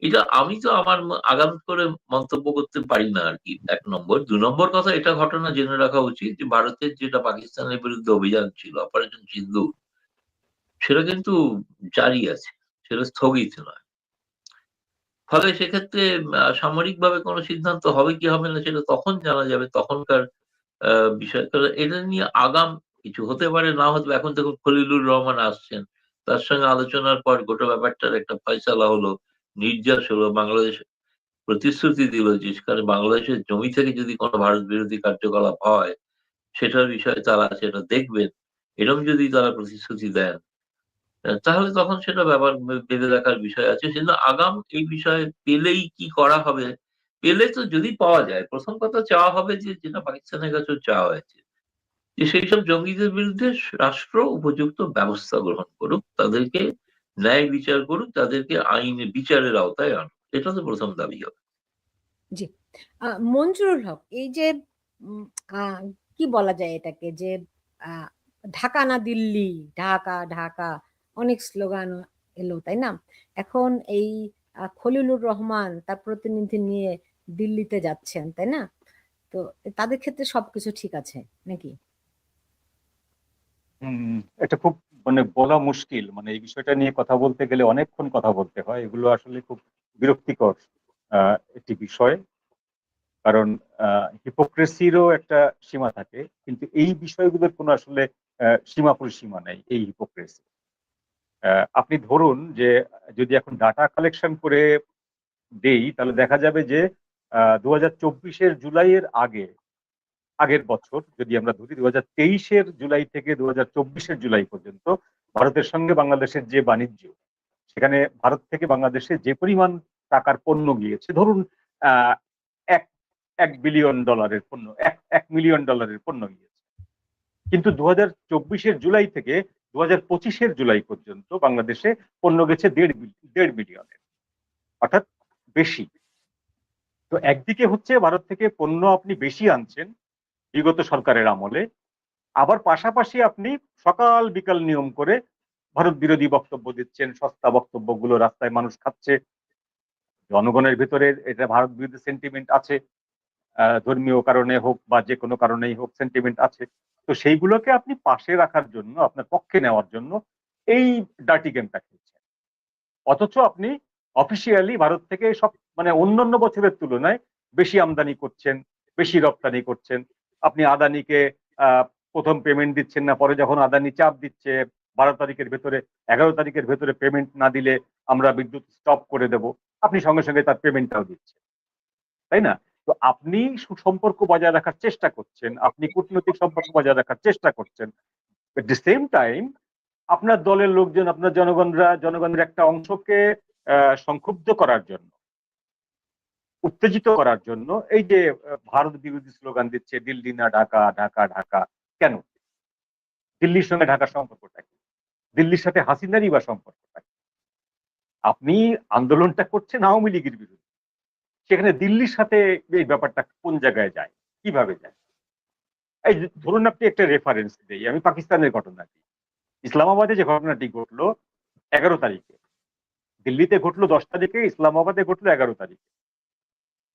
এটা আমি তো আমার আগাম করে মন্তব্য করতে পারি না আর কি, ১ নম্বর। ২ নম্বর কথা, এটা ঘটনা জেনে রাখা উচিত যে ভারতের যেটা পাকিস্তানের বিরুদ্ধে অভিযান ছিল অপারেশন সিন্দুর, সেটা কিন্তু জারি আছে, সেটা স্থগিত নয়। ফলে সেক্ষেত্রে সামরিকভাবে কোনো সিদ্ধান্ত হবে কি হবে না সেটা তখন জানা যাবে, তখনকার বিষয়। কারণ এটা নিয়ে আগাম কিছু হতে পারে, না হতে পারে। এখন দেখুন খলিলুর রহমান আসছেন, তার সঙ্গে আলোচনার পর গোটা ব্যাপারটার একটা ফয়সালা হলো, নির্যাস হলো। বাংলাদেশ প্রতিশ্রুতি দিল যে সেখানে বাংলাদেশের জমি থেকে যদি কোনো ভারত বিরোধী কার্যকলাপ হয় সেটার বিষয়ে তারা সেটা দেখবেন, এরকম যদি তারা প্রতিশ্রুতি দেন, তাহলে তখন সেটা ব্যাপার ভেবে দেখার বিষয় আছে। কিন্তু আগাম এই বিষয়ে পেলেই কি করা হবে, পেলে তো যদি পাওয়া যায়, প্রথম কথা চাওয়া হবে যে যেটা পাকিস্তানের কাছেও চাওয়া হয়েছে, যে সেই সব জঙ্গিদের বিরুদ্ধে রাষ্ট্র উপযুক্ত ব্যবস্থা গ্রহণ করুক, তাদেরকে ন্যায় বিচার করুক, তাদেরকে আইনে বিচারের আওতায় আনুক। এটা তো প্রথম দাবি হবে। জি, মঞ্জুরুল হক, এই যে উম, আহ, কি বলা যায় এটাকে, যে আহ, ঢাকা না দিল্লি, ঢাকা ঢাকা, অনেক স্লোগান এলো তাই না? এখন এই খলিলুর রহমান তার প্রতিনিধি নিয়ে দিল্লিতে যাচ্ছেন তাই না? তো তাদের ক্ষেত্রে সবকিছু ঠিক আছে নাকি? এটা খুব মানে বলা মুশকিল, মানে এই বিষয়টা নিয়ে কথা বলতে গেলে অনেকক্ষণ কথা বলতে হয়। এগুলো আসলে খুব বিরক্তিকর একটি বিষয়, কারণ হিপোক্রেসিরও একটা সীমা থাকে, কিন্তু এই বিষয়গুলোর কোনো আসলে সীমা পরিসীমা নেই এই হিপোক্রেসি। আপনি ধরুন যে যদি এখন ডাটা কালেকশন করে দেই তাহলে দেখা যাবে যে 2024-এর জুলাইয়ের আগের বছর যদি আমরা ধরি 2023-এর জুলাই থেকে 2024-এর জুলাই পর্যন্ত ভারতের সঙ্গে বাংলাদেশের যে বাণিজ্য, সেখানে ভারত থেকে বাংলাদেশে যে পরিমাণ টাকার পণ্য গিয়েছে, ধরুন আহ, এক $1 বিলিয়ন পণ্য, এক মিলিয়ন ডলারের পণ্য গিয়েছে, কিন্তু 2024-এর জুলাই থেকে 2025-এর জুলাই পর্যন্ত বাংলাদেশে পণ্য গেছে 1.5 বিলিয়নের, অর্থাৎ বেশি। তো একদিকে হচ্ছে ভারত থেকে পণ্য আপনি বেশি আনছেন বিগত সরকারের আমলে, আবার পাশাপাশি আপনি সকাল বিকাল নিয়ম করে ভারত বিরোধী বক্তব্য দিচ্ছেন, সস্তা বক্তব্যগুলো রাস্তায় মানুষ খাচ্ছে, জনগণের ভিতরে এটা ভারত বিরোধী সেন্টিমেন্ট আছে, ধর্মীয় কারণে হোক বা যে কোনো কারণেই হোক সেন্টিমেন্ট আছে। তো সেইগুলোকে আপনি পাশে রাখার জন্য, আপনার পক্ষে নেওয়ার জন্য এই ডার্টি গেমটা খেলছেন, অথচ আপনি অফিসিয়ালি ভারত থেকে সব মানে অন্যান্য বছরের তুলনায় বেশি আমদানি করছেন, বেশি রপ্তানি করছেন। আপনি আদানিকে প্রথম পেমেন্ট দিচ্ছেন না, পরে যখন আদানি চাপ দিচ্ছে 12 তারিখের ভেতরে, 11 তারিখের ভেতরে পেমেন্ট না দিলে আমরা বিদ্যুৎ স্টপ করে দেব, আপনি সঙ্গে সঙ্গে তার পেমেন্টটাও দিচ্ছেন, তাই না? তো আপনি সুসম্পর্ক বজায় রাখার চেষ্টা করছেন, আপনি কূটনৈতিক সম্পর্ক বজায় রাখার চেষ্টা করছেন, এট দ্য সেম টাইম আপনার দলের লোকজন, আপনার জনগণের একটা অংশকে সংক্ষুব্ধ করার জন্য, উত্তেজিত করার জন্য এই যে ভারত বিরোধী স্লোগান দিচ্ছে, দিল্লি না ঢাকা, ঢাকা ঢাকা। কেন? দিল্লির সঙ্গে ঢাকার সম্পর্কটা কি? দিল্লির সাথে হাসিনারই বা সম্পর্কটা কি? আপনি আন্দোলনটা করছেন আওয়ামী লীগের বিরুদ্ধে, সেখানে দিল্লির সাথে এই ব্যাপারটা কোন জায়গায় যায়, কিভাবে যায়? এই ধরুন আপনি একটা রেফারেন্স দিই, আমি পাকিস্তানের ঘটনা দিই। ইসলামাবাদে যে ঘটনাটি ঘটলো 11 তারিখে, দিল্লিতে ঘটলো 10 তারিখে, ইসলামাবাদে ঘটলো 11 তারিখে।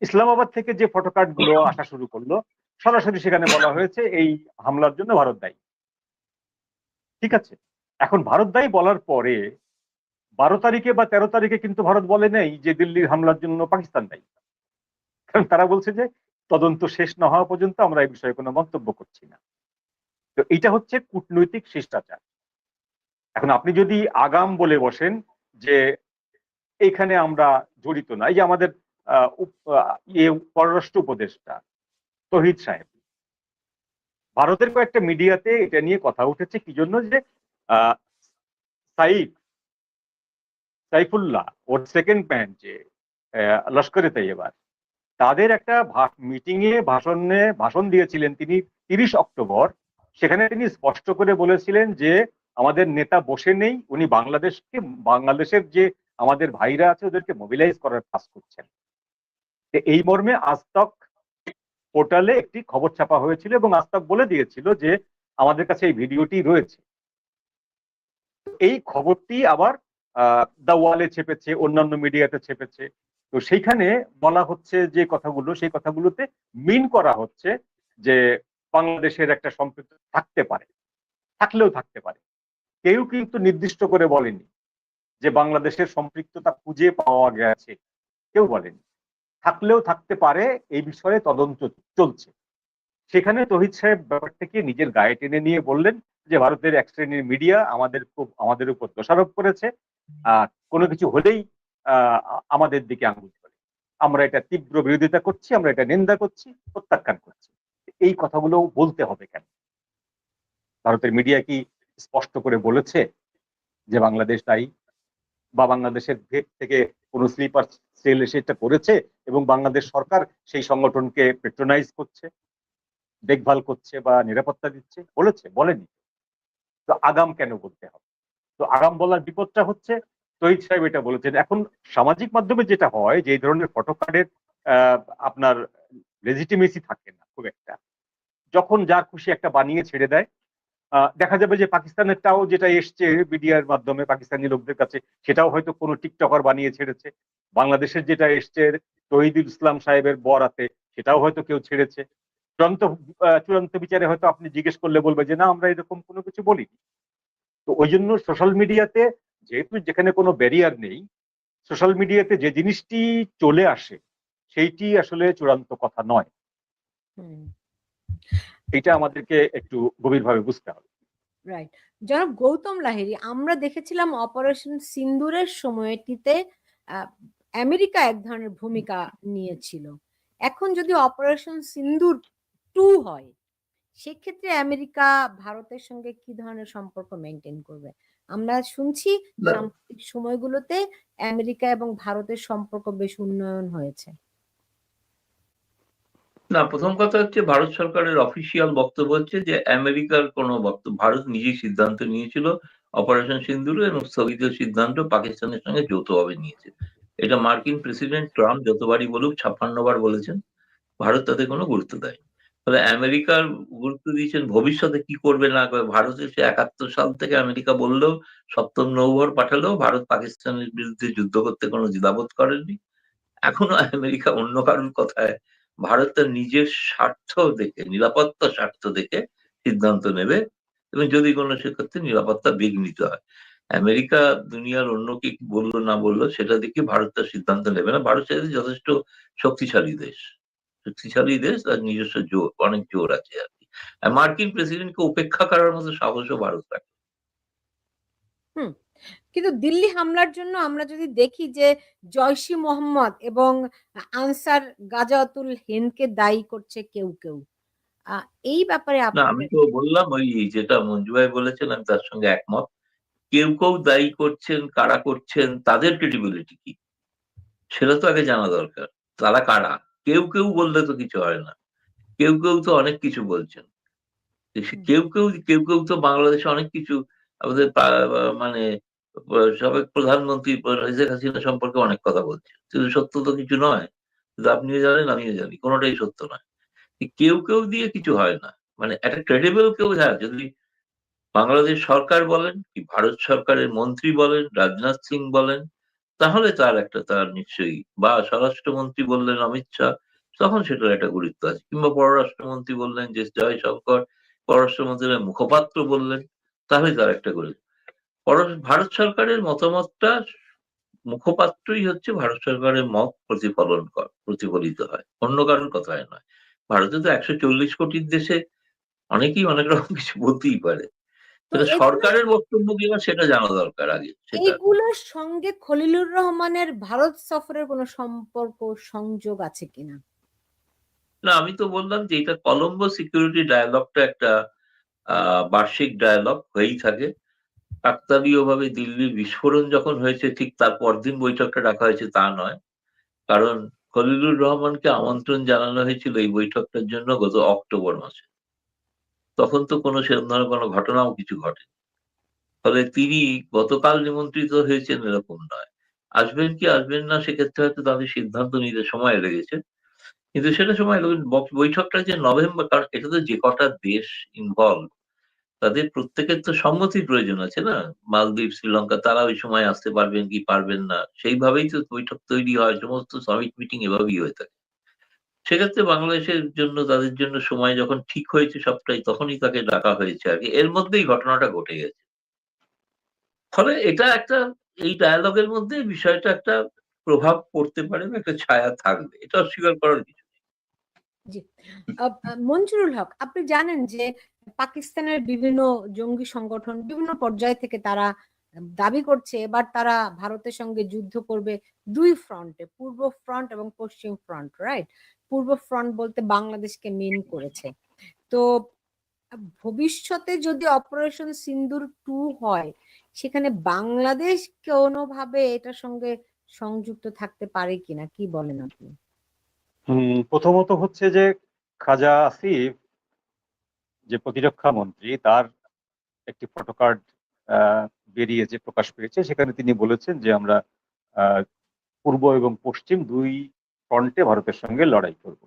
ইসলামাবাদ থেকে যে ফটোকার্ড গুলো আসা শুরু করলো, সরাসরি সেখানে বলা হয়েছে এই হামলার জন্য ভারত দায়ী। ঠিক আছে, এখন ভারত দায়ী বলার পরে 12 তারিখে বা 13 তারিখে কিন্তু ভারত বলে নেই যে দিল্লির হামলার জন্য পাকিস্তান দায়ী, কারণ তারা বলছে যে তদন্ত শেষ না হওয়া পর্যন্ত আমরা এই বিষয়ে কোনো মন্তব্য করছি না। তো এটা হচ্ছে কূটনৈতিক শিষ্টাচার। এখন আপনি যদি আগাম বলে বসেন যে এইখানে আমরা জড়িত না, এই যে আমাদের পররাষ্ট্র উপদেষ্টা তহিদ সাহেব, ভারতের কয়েকটা মিডিয়াতে এটা নিয়ে কথা উঠেছে কি জন্য, যে আহ, সাইফুল্লাহ ওর সেকেন্ড ম্যান যে লস্করে তৈয়বা, তাদের একটা মিটিং এ ভাষণ দিয়েছিলেন তিনি 30 অক্টোবর। সেখানে তিনি স্পষ্ট করে বলেছিলেন যে আমাদের নেতা বসে নেই, উনি বাংলাদেশের যে আমাদের ভাইরা আছে ওদেরকে মোবিলাইজ করার কাজ করছেন। এই মর্মে আজতক পোর্টালে একটি খবর ছাপা হয়েছিল এবং আজতক বলে দিয়েছিল যে আমাদের কাছে এই ভিডিওটি রয়েছে। এই খবরটি আবার দা ওয়ালে ছেপেছে, অন্যান্য মিডিয়াতে ছেপেছে। তো সেইখানে বলা হচ্ছে যে কথাগুলো, সেই কথাগুলোতে মিন করা হচ্ছে যে বাংলাদেশের একটা সম্পৃক্ত থাকতে পারে, থাকলেও থাকতে পারে। কেউ কিন্তু নির্দিষ্ট করে বলেনি যে বাংলাদেশের সম্পৃক্ততা খুঁজে পাওয়া গেছে, কেউ বলেনি। থাকলেও থাকতে পারে, এই বিষয়ে তদন্ত চলছে। সেখানে তহিদ সাহেব ব্যাপারটাকে নিজের গায়ে টেনে নিয়ে বললেন যে ভারতের এক শ্রেণীর মিডিয়া আমাদের উপর দোষারোপ করেছে, কোনো কিছু হলেই আমাদের দিকে আঙুল করে, আমরা এটা তীব্র বিরোধিতা করছি, আমরা এটা নিন্দা করছি, প্রত্যাখ্যান করছি। এই কথাগুলো বলতে হবে কেন? ভারতের মিডিয়া কি স্পষ্ট করে বলেছে যে বাংলাদেশ দায়ী, বা বাংলাদেশের ভেত থেকে কোনো স্লিপার সেল এসে এটা করেছে এবং বাংলাদেশ সরকার সেই সংগঠনকে পেট্রোনাইজ করছে, দেখভাল করছে বা নিরাপত্তা দিচ্ছে? বলেনি। তো আগাম কেন বলতে হবে? তো আগাম বলার বিপদটা হচ্ছে তহিদ সাহেব এটা বলেছেন। এখন সামাজিক মাধ্যমে যেটা হয় যে এই ধরনের ফটোকার্ডের আপনার লেজিটিমেসি থাকে না খুব একটা, যখন যার খুশি একটা বানিয়ে ছেড়ে দেয়। দেখা যাবে যে পাকিস্তানেরটাও যেটা এসছে মিডিয়ার মাধ্যমে পাকিস্তানি লোকদের কাছে, সেটাও হয়তো কোনো টিকটকার বানিয়ে ছেড়েছে। বাংলাদেশের যেটা এসছে তহিদুল ইসলাম সাহেবের বরাতে, সেটাও হয়তো কেউ ছেড়েছে। চূড়ান্ত বিচারে হয়তো আপনি জিজ্ঞেস করলে বলবে যে না, আমরা এরকম কোনো কিছু বলিনি। তো ওই জন্য সোশ্যাল মিডিয়াতে, যেহেতু যেখানে কোনো ব্যারিয়ার নেই, সোশ্যাল মিডিয়াতে যে জিনিসটি চলে আসে সেইটি আসলে চূড়ান্ত কথা নয়। এটা আমাদেরকে একটু গভীরভাবে বুঝতে হবে। রাইট। জনাব গৌতম লাহিড়ী, আমরা দেখেছিলাম অপারেশন সিন্দুরের সময়টিতে আমেরিকা এক ধরনের ভূমিকা নিয়েছিল। এখন যদি অপারেশন সিন্দুর 2 হয়, সেক্ষেত্রে আমেরিকা ভারতের সঙ্গে কি ধরনের সম্পর্ক মেনটেন করবে? আমরা শুনছি না সাম্প্রতিক সময়গুলোতে আমেরিকা এবং ভারতের সম্পর্ক বেশ উন্নয়ন হয়েছে। না, প্রথম কথা হচ্ছে ভারত সরকারের অফিসিয়াল বক্তব্য হচ্ছে যে আমেরিকার কোনো বক্তব্য, ভারত নিজেই সিদ্ধান্ত নিয়েছিল অপারেশন সিন্দুর এবং স্থগিত সিদ্ধান্ত পাকিস্তানের সঙ্গে যৌথভাবে নিয়েছে। এটা মার্কিন প্রেসিডেন্ট ট্রাম্প যতবারই বলুক, 56 বার বলেছেন, ভারত তাতে কোনো গুরুত্ব দেয়। ফলে আমেরিকার গুরুত্ব দিয়েছেন ভবিষ্যতে কি করবে না করবে। ভারতের সে 71 সাল থেকে আমেরিকা বললেও, সপ্তম নৌবহর পাঠালেও ভারত পাকিস্তানের বিরুদ্ধে যুদ্ধ করতে কোনো দ্বিধাবোধ করেনি। এখনো আমেরিকা অন্য কারোর কথায়, ভারত তার নিজের স্বার্থ দেখে, নিরাপত্তা স্বার্থ দেখে সিদ্ধান্ত নেবে, এবং যদি কোনো সেক্ষেত্রে নিরাপত্তা বিঘ্নিত হয়, আমেরিকা দুনিয়ার অন্য কি বললো না বললো সেটা দেখে ভারত তার সিদ্ধান্ত নেবে না। ভারত যথেষ্ট শক্তিশালী দেশ, শক্তিশালী দেশ, আর নিজস্ব জোর, অনেক জোর আছে আর কি। আর মার্কিন প্রেসিডেন্টকে উপেক্ষা করার মতো সাহসও ভারত রাখে। হুম। কিন্তু দিল্লি হামলার জন্য আমরা যদি দেখি যে জয়শি মোহাম্মদ এবং আনসার গাজাতুল হিন্দকে দায়ী করছে কেউ কেউ, এই ব্যাপারে না, আমি আপনাদের তো বললাম ওই যেটা মঞ্জু ভাই বলেছেন, আমি তার সঙ্গে একমত। কেউ কেউ দায়ী করছেন, কারা করছেন, তাদের ক্রেডিবিলিটি কি সেটা তো আগে জানা দরকার। তারা কারা? কেউ কেউ বললে তো কিছু হয় না। কেউ কেউ তো অনেক কিছু বলছেন। হুম, কেউ কেউ তো বাংলাদেশে অনেক কিছু, আমাদের মানে সাবেক প্রধানমন্ত্রী শেখ হাসিনা সম্পর্কে অনেক কথা বলছেন, কিন্তু সত্য তো কিছু নয়। কিন্তু আপনিও জানেন, আমিও জানি, কোনোটাই সত্য নয়। কেউ কেউ দিয়ে কিছু হয় না। মানে একটা ক্রেডিবল কেউ, হ্যাঁ, যদি বাংলাদেশ সরকার বলেন, কি ভারত সরকারের মন্ত্রী বলেন, রাজনাথ সিং বলেন, তাহলে তার নিশ্চয়ই, বা স্বরাষ্ট্রমন্ত্রী বললেন অমিত শাহ, তখন সেটার একটা গুরুত্ব আছে। কিংবা পররাষ্ট্রমন্ত্রী বললেন যে জয়শঙ্কর, পররাষ্ট্রমন্ত্রীর মুখপাত্র বললেন, তাহলে তার একটা গুরুত্ব। ভারত সরকারের মতামতটা, মুখপাত্রই হচ্ছে ভারত সরকারের মত প্রতিফলিত হয়, অন্য কারোর কথায় নয়। ভারতে তো 140 কোটির দেশে অনেকেই অনেক রকম কিছু বলতেই পারে। তো সেটা এগুলো সরকারের বক্তব্য কিনা সেটা জানা দরকার আগে সেটা। এইগুলোর সঙ্গে খলিলুর রহমানের ভারত সফরের কোনো সম্পর্ক সংযোগ আছে কিনা? না, আমি তো বললাম যে এটা কলম্বো সিকিউরিটি ডায়ালগটা একটা বার্ষিক ডায়ালগ হয়েই থাকে। কাকতালীয় ভাবে দিল্লির বিস্ফোরণ যখন হয়েছে ঠিক তার পরদিন বৈঠকটা ডাকা হয়েছে তা নয়। কারণ খলিলুর রহমানকে আমন্ত্রণ জানানো হয়েছিল এই বৈঠকটার জন্য গত অক্টোবর মাসে। তখন তো কোনো সেরকম ধরনের কোনো ঘটনাও কিছু ঘটেনি। ফলে তিনি গতকাল নিমন্ত্রিত হয়েছেন এরকম নয়। আসবেন কি আসবেন না সেক্ষেত্রে হয়তো তাদের সিদ্ধান্ত নিতে সময় লেগেছে। কিন্তু সেটা সময় বৈঠকটা যে নভেম্বর, কারণ এটা তো যে কটা দেশ ইনভলভ, তাদের প্রত্যেকের তো সম্মতির প্রয়োজন আছে না। মালদ্বীপ, শ্রীলঙ্কা, তারা ওই সময় আসতে পারবেন কি পারবেন না, সেইভাবেই তো বৈঠক তৈরি হয়। সমস্ত সামিট মিটিং এভাবেই হয়ে থাকে। সেক্ষেত্রে বাংলাদেশের জন্য, তাদের জন্য সময় যখন ঠিক হয়েছে সবটাই, তখনই তাকে ডাকা হয়েছে আর কি। এর মধ্যেই ঘটনাটা ঘটে গেছে। ফলে এটা একটা, এই ডায়ালগের মধ্যে বিষয়টা একটা প্রভাব পড়তে পারে বা একটা ছায়া থাকবে, এটা অস্বীকার করার কিছু নেই। জি। মঞ্জুরুল হক, আপনি জানেন যে পাকিস্তানের বিভিন্ন জঙ্গি সংগঠন বিভিন্ন পর্যায় থেকে তারা দাবি করছে এবার তারা ভারতের সঙ্গে যুদ্ধ করবে দুই ফ্রন্টে, পূর্ব ফ্রন্ট এবং পশ্চিম ফ্রন্ট, রাইট? পূর্ব ফ্রন্ট বলতে বাংলাদেশকে মিন করেছে। তো ভবিষ্যতে যদি অপারেশন সিন্দুর 2 হয়, সেখানে বাংলাদেশ কোনোভাবে এটার সঙ্গে সংযুক্ত থাকতে পারে কিনা, কি বলেন আপনি? প্রথমত হচ্ছে যে খাজা আসিফ যে প্রতিরক্ষা মন্ত্রী, তার একটি ফটোকার্ড বেরিয়েছে, প্রকাশ পেয়েছে। সেখানে তিনি বলেছেন যে আমরা আহ, পূর্ব এবং পশ্চিম দুই ফ্রন্টে ভারতের সঙ্গে লড়াই করব।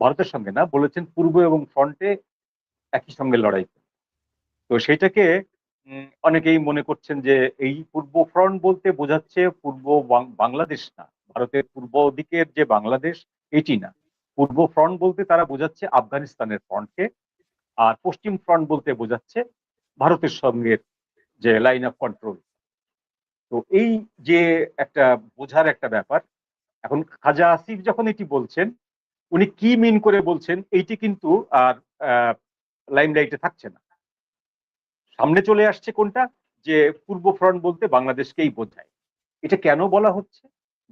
ভারতের সঙ্গে না, বলেছেন পূর্ব এবং ফ্রন্টে একই সঙ্গে লড়াই করব। তো সেইটাকে অনেকেই মনে করছেন যে এই পূর্ব ফ্রন্ট বলতে বোঝাচ্ছে পূর্ব বাংলাদেশ না, ভারতের পূর্ব দিকের যে বাংলাদেশ এটি না। পূর্ব ফ্রন্ট বলতে তারা বোঝাচ্ছে আফগানিস্তানের ফ্রন্টকে, আর পশ্চিম ফ্রন্ট বলতে বোঝাচ্ছে ভারতের সঙ্গে যে লাইন অফ কন্ট্রোল। তো এই যে একটা বোঝার একটা ব্যাপার, এখন খাজা আসিফ যখন এটি বলছেন, উনি কি মিন করে বলছেন এইটি কিন্তু আর লাইমলাইটে থাকছে না। সামনে চলে আসছে কোনটা, যে পূর্ব ফ্রন্ট বলতে বাংলাদেশকেই বোঝায়। এটা কেন বলা হচ্ছে,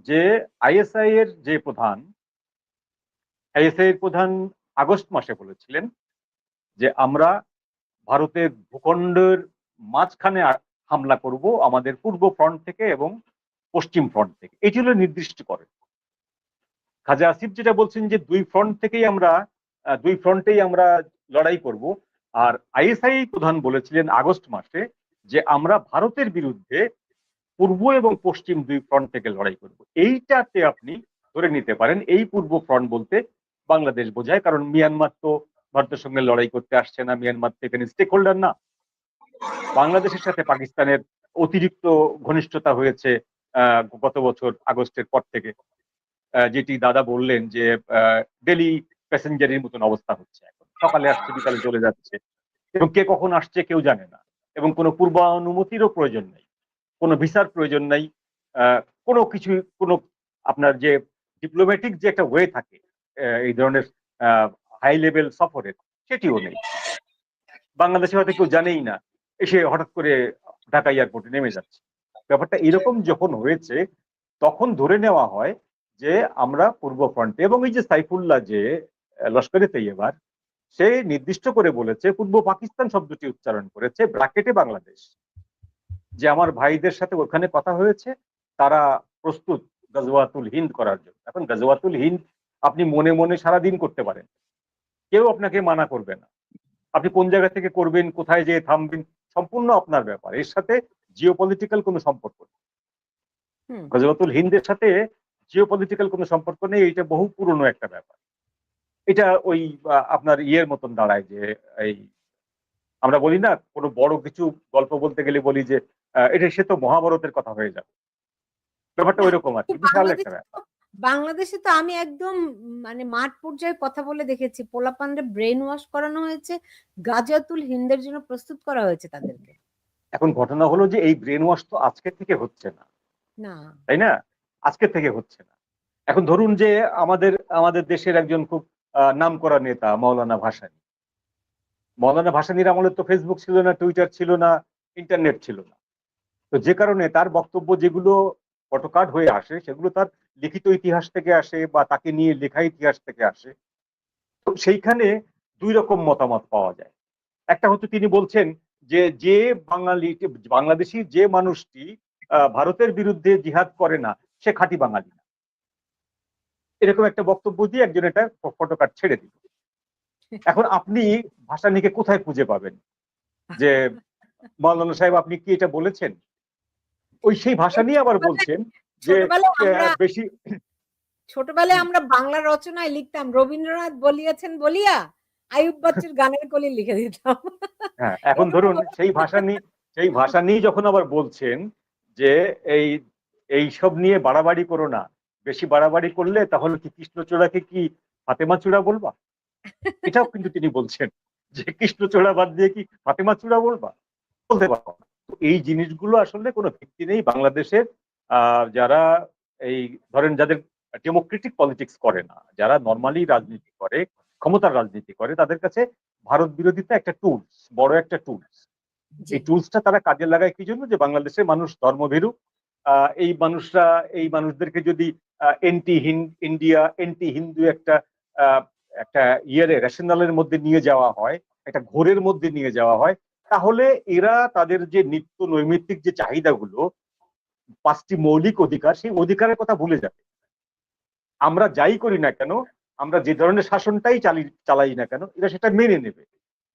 যে আইএসআই এর যে প্রধান, আইএসআই এর প্রধান আগস্ট মাসে বলেছিলেন যে আমরা ভারতের ভূখণ্ডের মাঝখানে হামলা করব আমাদের পূর্ব ফ্রন্ট থেকে এবং পশ্চিম ফ্রন্ট থেকে। এটি হলো নির্দিষ্ট করে। খাজা আসিফ যেটা বলছেন যে দুই ফ্রন্টেই আমরা লড়াই করব, আর আইএসআই প্রধান বলেছিলেন আগস্ট মাসে যে আমরা ভারতের বিরুদ্ধে পূর্ব এবং পশ্চিম দুই ফ্রন্ট থেকে লড়াই করব। এইটাতে আপনি ধরে নিতে পারেন এই পূর্ব ফ্রন্ট বলতে বাংলাদেশ বোঝায়, কারণ মিয়ানমার তো ভারতের সঙ্গে লড়াই করতে আসছে না, মিয়ানমার তো এখানে স্টেক হোল্ডার না। বাংলাদেশের সাথে পাকিস্তানের অতিরিক্ত ঘনিষ্ঠতা হয়েছে গত বছর আগস্টের পর থেকে, যেটি দাদা বললেন যে ডেলি প্যাসেঞ্জারের মতন অবস্থা হচ্ছে, এখন সকালে আসছে বিকালে চলে যাচ্ছে, এবং কে কখন আসছে কেউ জানে না, এবং কোনো পূর্বানুমতিরও প্রয়োজন নেই, কোনো ভিসার প্রয়োজন নাই, কোনো কিছু, কোনো আপনার যে ডিপ্লোম্যাটিক যে একটা ওয়ে থাকে এই ধরনের হাই লেভেল সফরের, সেটিও নেই। বাংলাদেশে হয়তো কেউ জানেই না, এসে হঠাৎ করে ঢাকা এয়ারপোর্টে নেমে যাচ্ছে। ব্যাপারটা এরকম যখন হয়েছে তখন ধরে নেওয়া হয় যে আমরা পূর্ব ফ্রন্টে, এবং এই যে সাইফুল্লাহ যে লস্করে তৈয়বার, সে নির্দিষ্ট করে বলেছে, পূর্ব পাকিস্তান শব্দটি উচ্চারণ করেছে ব্র্যাকেটে বাংলাদেশ, যে আমার ভাইদের সাথে ওখানে কথা হয়েছে, তারা প্রস্তুত গাজওয়াতুল হিন্দ করার জন্য। এখন গাজওয়াতুল হিন্দ আপনি মনে মনে সারাদিন করতে পারেন, কেউ আপনাকে মানা করবে না। আপনি কোন জায়গা থেকে করবেন, কোথায় যেয়ে থামবেন, সম্পূর্ণ আপনার ব্যাপার। এর সাথে জিওপলিটিক্যাল কোনো সম্পর্ক নেই। গাজওয়াতুল হিন্দের সাথে জিওপলিটিক্যাল কোনো সম্পর্ক নেই, এটা বহু পুরনো একটা ব্যাপার। এটা ওই আপনার ইয়ের মতন দাঁড়ায় যে, এই আমরা বলি না কোনো বড় কিছু গল্প বলতে গেলে বলি যে এটা সে তো মহাভারতের কথা হয়ে যাবে, ব্যাপারটা ওই রকম আর কি, বিশাল একটা ব্যাপার। বাংলাদেশে তো আমি একদম মানে মাঠ পর্যায়ে কথা বলে দেখেছি, পোলাপানরে ব্রেন ওয়াশ করানো হয়েছে, গাজাতুল হিন্দের জন্য প্রস্তুত করা হয়েছে তাদেরকে। এখন ঘটনা হলো যে এই ব্রেন ওয়াশ তো আজকে থেকে হচ্ছে না, না, তাই না? আজকে থেকে হচ্ছে না। এখন ধরুন যে আমাদের আমাদের দেশের একজন খুব নামকরা নেতা মৌলানা ভাসানীর আমলে তো ফেসবুক ছিল না, টুইটার ছিল না, ইন্টারনেট ছিল না। তো যে কারণে তার বক্তব্য যেগুলো ফটোকার্ড হয়ে আসে, সেগুলো তার লিখিত ইতিহাস থেকে আসে বা তাকে নিয়ে লেখা ইতিহাস থেকে আসে। তো সেইখানে দুই রকম মতামত পাওয়া যায়। একটা হচ্ছে তিনি বলছেন যে যে বাংলাদেশি যে মানুষটি ভারতের বিরুদ্ধে জিহাদ করে না, সে খাঁটি বাঙালি না, এরকম একটা বক্তব্য দিয়ে একজন এটা ফটোকার্ড ছেড়ে দিল। এখন আপনি ভাসানীকে কোথায় খুঁজে পাবেন যে মৌলানা সাহেব আপনি কি এটা বলেছেন? ওই সেই ভাষা নিয়ে আবার বলছেন যে বেশি ছোটবেলায় আমরা বাংলা রচনায় লিখতাম রবীন্দ্রনাথ বলিয়াছেন বলিয়া আইয়ুব বাচ্চুর গানের কলি লিখে দিতাম। হ্যাঁ, এখন ধরুন সেই ভাষা নিয়ে যখন আবার বলছেন যে এই এইসব নিয়ে বাড়াবাড়ি করো না, বেশি বাড়াবাড়ি করলে তাহলে কি কৃষ্ণচূড়াকে কি ফাতেমা চূড়া বলবা? এটাও কিন্তু তিনি বলছেন যে কৃষ্ণচূড়া বাদ দিয়ে কি ফাতেমা চূড়া বলবা, বলতে পারবো না। তো এই জিনিসগুলো আসলে কোনো ভিত্তি নেই। বাংলাদেশের যারা এই ধরেন যাদের ডেমোক্রেটিক পলিটিক্স করে না, যারা নর্মালি রাজনীতি করে, ক্ষমতার রাজনীতি করে, তাদের কাছে ভারত বিরোধিতা একটা টুলস, বড় একটা টুলস। এই টুলসটা তারা কাজে লাগায় কি জন্য? যে বাংলাদেশের মানুষ ধর্মভীরু, এই মানুষদেরকে যদি এন্টি ইন্ডিয়া, এন্টি হিন্দু একটা একটা রেশনালের মধ্যে নিয়ে যাওয়া হয়, একটা ঘোরের মধ্যে নিয়ে যাওয়া হয়, তাহলে এরা তাদের যে নিত্য নৈমিত্তিক যে চাহিদাগুলো, 5টি মৌলিক অধিকার, সেই অধিকারের কথা ভুলে যাবে। আমরা যাই করি না কেন, আমরা যে ধরনের শাসনটাই চালাই না কেন, এরা সেটা মেনে নেবে,